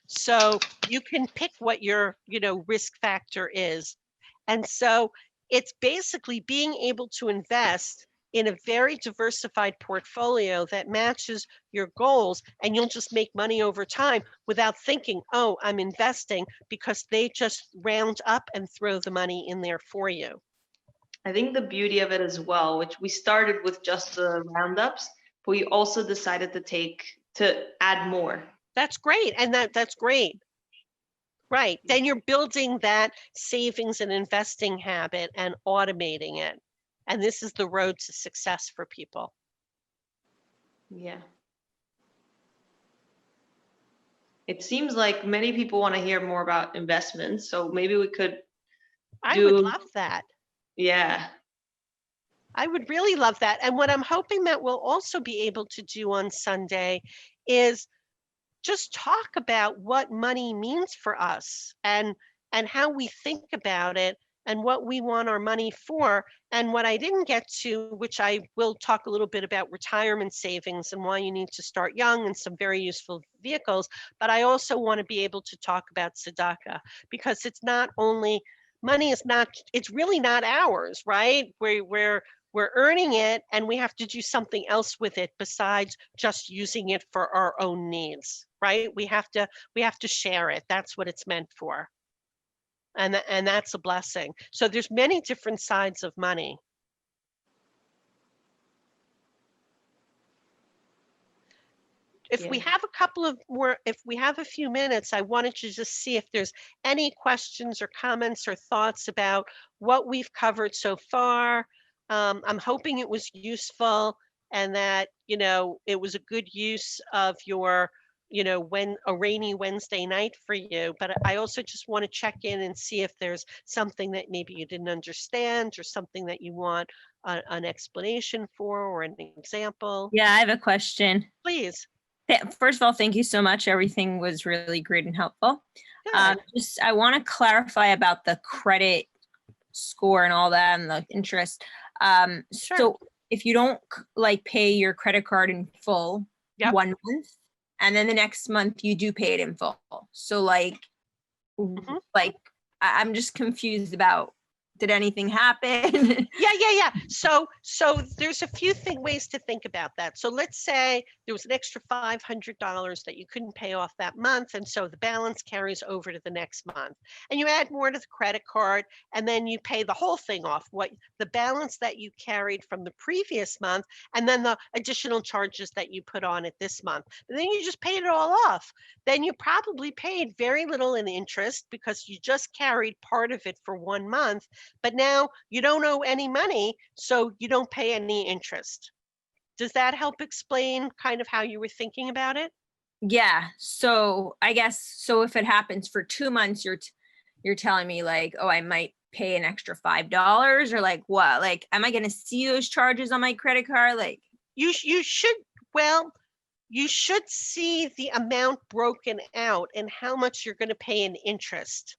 so you can pick what your, risk factor is. And so it's basically being able to invest in a very diversified portfolio that matches your goals, and you'll just make money over time without thinking, oh, I'm investing, because they just round up and throw the money in there for you. I think the beauty of it as well, which we started with just the roundups, but we also decided to add more. That's great. And that's great. Right. Then you're building that savings and investing habit and automating it. And this is the road to success for people. Yeah. It seems like many people want to hear more about investments, so maybe we could I would love that. Yeah. I would really love that. And what I'm hoping that we'll also be able to do on Sunday is just talk about what money means for us and how we think about it and what we want our money for. And what I didn't get to, which I will talk a little bit about retirement savings and why you need to start young and some very useful vehicles, but I also want to be able to talk about tzedakah, because it's not only money is not, it's really not ours, right? We're earning it and we have to do something else with it besides just using it for our own needs, right? We have to share it. That's what it's meant for. And that's a blessing. So there's many different sides of money. If we have a few minutes, I wanted to just see if there's any questions or comments or thoughts about what we've covered so far. I'm hoping it was useful and that, it was a good use of your, when a rainy Wednesday night for you. But I also just want to check in and see if there's something that maybe you didn't understand or something that you want an explanation for or an example. Yeah, I have a question. Please. First of all, thank you so much. Everything was really great and helpful. I want to clarify about the credit score and all that and the interest. Sure. So if you don't pay your credit card in full 1 month, and then the next month you do pay it in full. So I'm just confused about, did anything happen? Yeah. So there's a few ways to think about that. So let's say there was an extra $500 that you couldn't pay off that month, and so the balance carries over to the next month. And you add more to the credit card, and then you pay the whole thing off, what the balance that you carried from the previous month, and then the additional charges that you put on it this month. And then you just paid it all off. Then you probably paid very little in interest because you just carried part of it for 1 month. But now you don't owe any money, so you don't pay any interest. Does that help explain kind of how you were thinking about it? Yeah. So I guess, so if it happens for 2 months, you're telling me oh, I might pay an extra $5 or what? Am I going to see those charges on my credit card? You should see the amount broken out and how much you're going to pay in interest.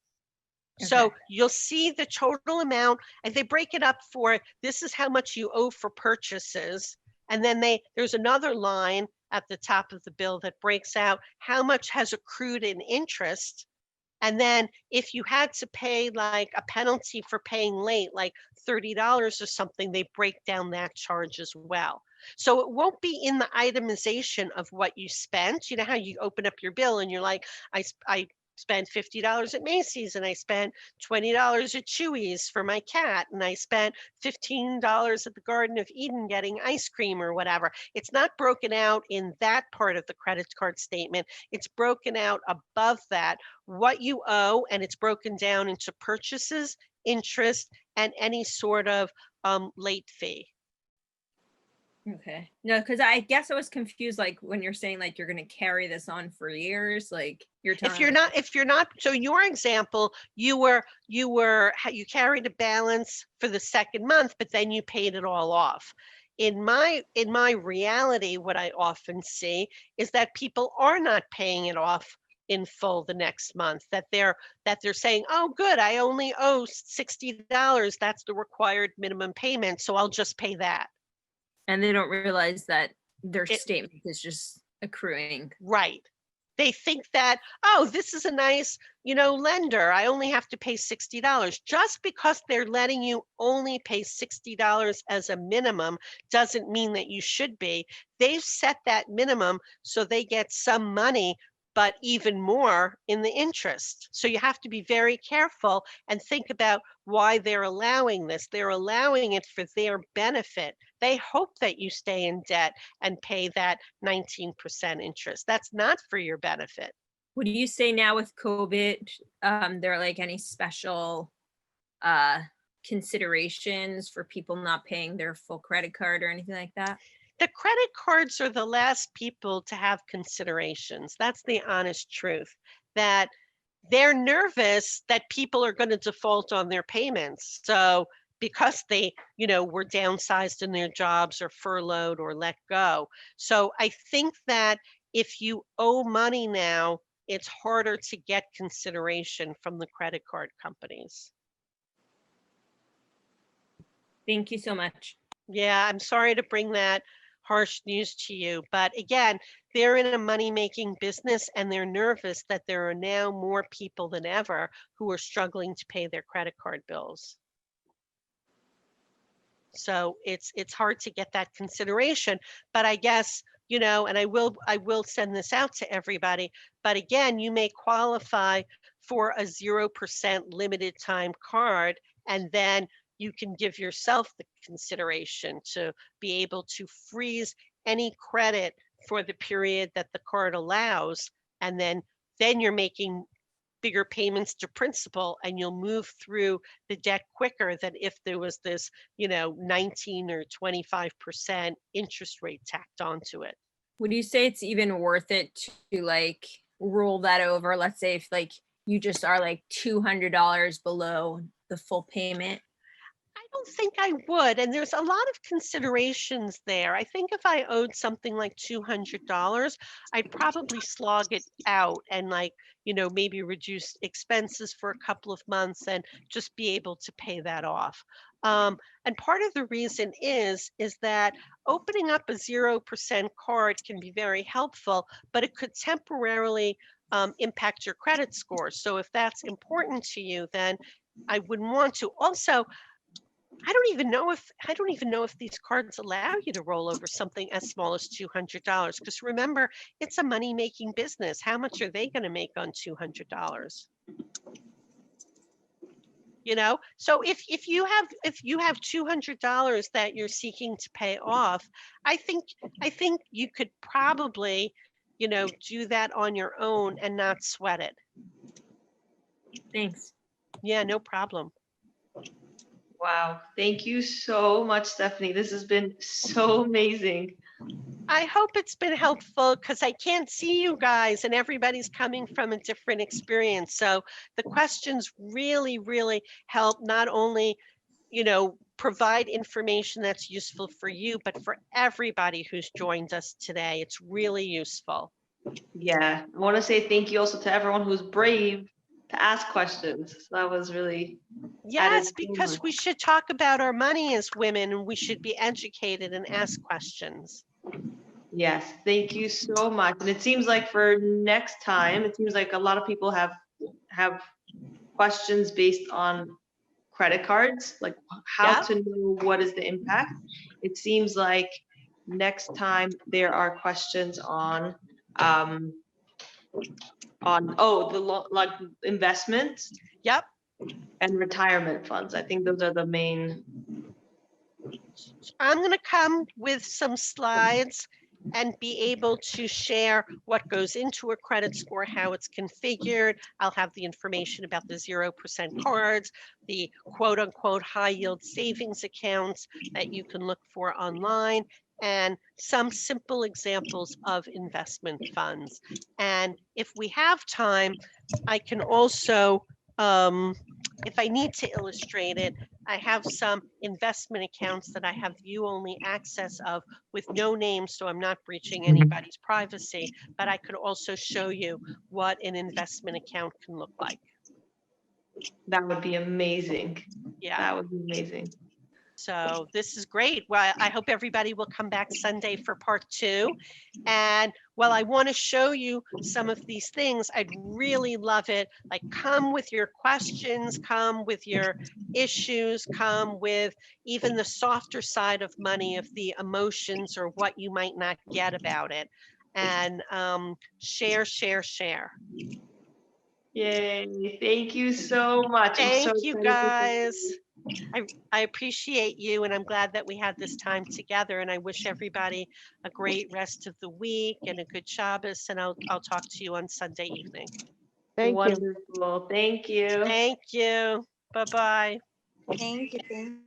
Okay. So you'll see the total amount, and they break it up for, this is how much you owe for purchases. And then there's another line at the top of the bill that breaks out how much has accrued in interest. And then if you had to pay a penalty for paying late, $30 or something, they break down that charge as well. So it won't be in the itemization of what you spent. You know how you open up your bill and you're like, I spent $50 at Macy's, and I spent $20 at Chewy's for my cat, and I spent $15 at the Garden of Eden getting ice cream or whatever. It's not broken out in that part of the credit card statement. It's broken out above that, what you owe, and it's broken down into purchases, interest, and any sort of late fee. Okay. No, because I guess I was confused, when you're saying you're going to carry this on for years, you're telling if you're not, so your example, you carried a balance for the second month, but then you paid it all off. in my reality, what I often see is that people are not paying it off in full the next month, that they're saying, oh, good, I only owe $60. That's the required minimum payment, so I'll just pay that. And they don't realize that their statement is just accruing. Right. They think that, oh, this is a nice, lender. I only have to pay $60. Just because they're letting you only pay $60 as a minimum doesn't mean that you should be. They've set that minimum so they get some money, but even more in the interest. So you have to be very careful and think about why they're allowing this. They're allowing it for their benefit. They hope that you stay in debt and pay that 19% interest. That's not for your benefit. What do you say now with COVID? There are like any special considerations for people not paying their full credit card or anything like that? The credit cards are the last people to have considerations. That's the honest truth, that they're nervous that people are going to default on their payments. So because they, were downsized in their jobs or furloughed or let go. So I think that if you owe money now, it's harder to get consideration from the credit card companies. Thank you so much. Yeah, I'm sorry to bring that harsh news to you, but again, they're in a money-making business and they're nervous that there are now more people than ever who are struggling to pay their credit card bills. So it's hard to get that consideration, but I guess, and I will send this out to everybody, but again, you may qualify for a 0% limited time card, and then you can give yourself the consideration to be able to freeze any credit for the period that the card allows. And then you're making bigger payments to principal and you'll move through the debt quicker than if there was this, 19 or 25% interest rate tacked onto it. Would you say it's even worth it to like roll that over? Let's say if like you just are like $200 below the full payment. I don't think I would. And there's a lot of considerations there. I think if I owed something like $200, I'd probably slog it out and maybe reduce expenses for a couple of months and just be able to pay that off. And part of the reason is that opening up a 0% card can be very helpful, but it could temporarily impact your credit score. So if that's important to you, then I wouldn't want to. Also, I don't even know if these cards allow you to roll over something as small as $200. Because remember, it's a money-making business. How much are they going to make on $200? So if you have $200 that you're seeking to pay off, I think you could probably, do that on your own and not sweat it. Thanks. Yeah, no problem. Wow. Thank you so much, Stephanie. This has been so amazing. I hope it's been helpful because I can't see you guys and everybody's coming from a different experience. So the questions really, really help not only, provide information that's useful for you, but for everybody who's joined us today. It's really useful. Yeah. I want to say thank you also to everyone who's brave to ask questions. So that was really yes, because we should talk about our money as women and we should be educated and ask questions. Yes, thank you so much. And it seems like for next time, it seems like a lot of people have questions based on credit cards, like how to know what is the impact. It seems like next time there are questions on like investments. Yep. And retirement funds. I think those are the main. I'm going to come with some slides and be able to share what goes into a credit score, how it's configured. I'll have the information about the 0% cards, the quote unquote high yield savings accounts that you can look for online, and some simple examples of investment funds. And if we have time, I can also, if I need to illustrate it, I have some investment accounts that I have view-only access of with no name, so I'm not breaching anybody's privacy, but I could also show you what an investment account can look like. That would be amazing. Yeah. That would be amazing. So this is great. Well, I hope everybody will come back Sunday for part 2. And while I want to show you some of these things, I'd really love it. Like, come with your questions, come with your issues, come with even the softer side of money, of the emotions or what you might not get about it. And share, share, share. Yay. Thank you so much. I'm so Thank you, excited to guys. I appreciate you, and I'm glad that we had this time together, and I wish everybody a great rest of the week and a good Shabbos, and I'll talk to you on Sunday evening. Thank you. Wonderful. Thank you. Thank you. Bye-bye. Thank you.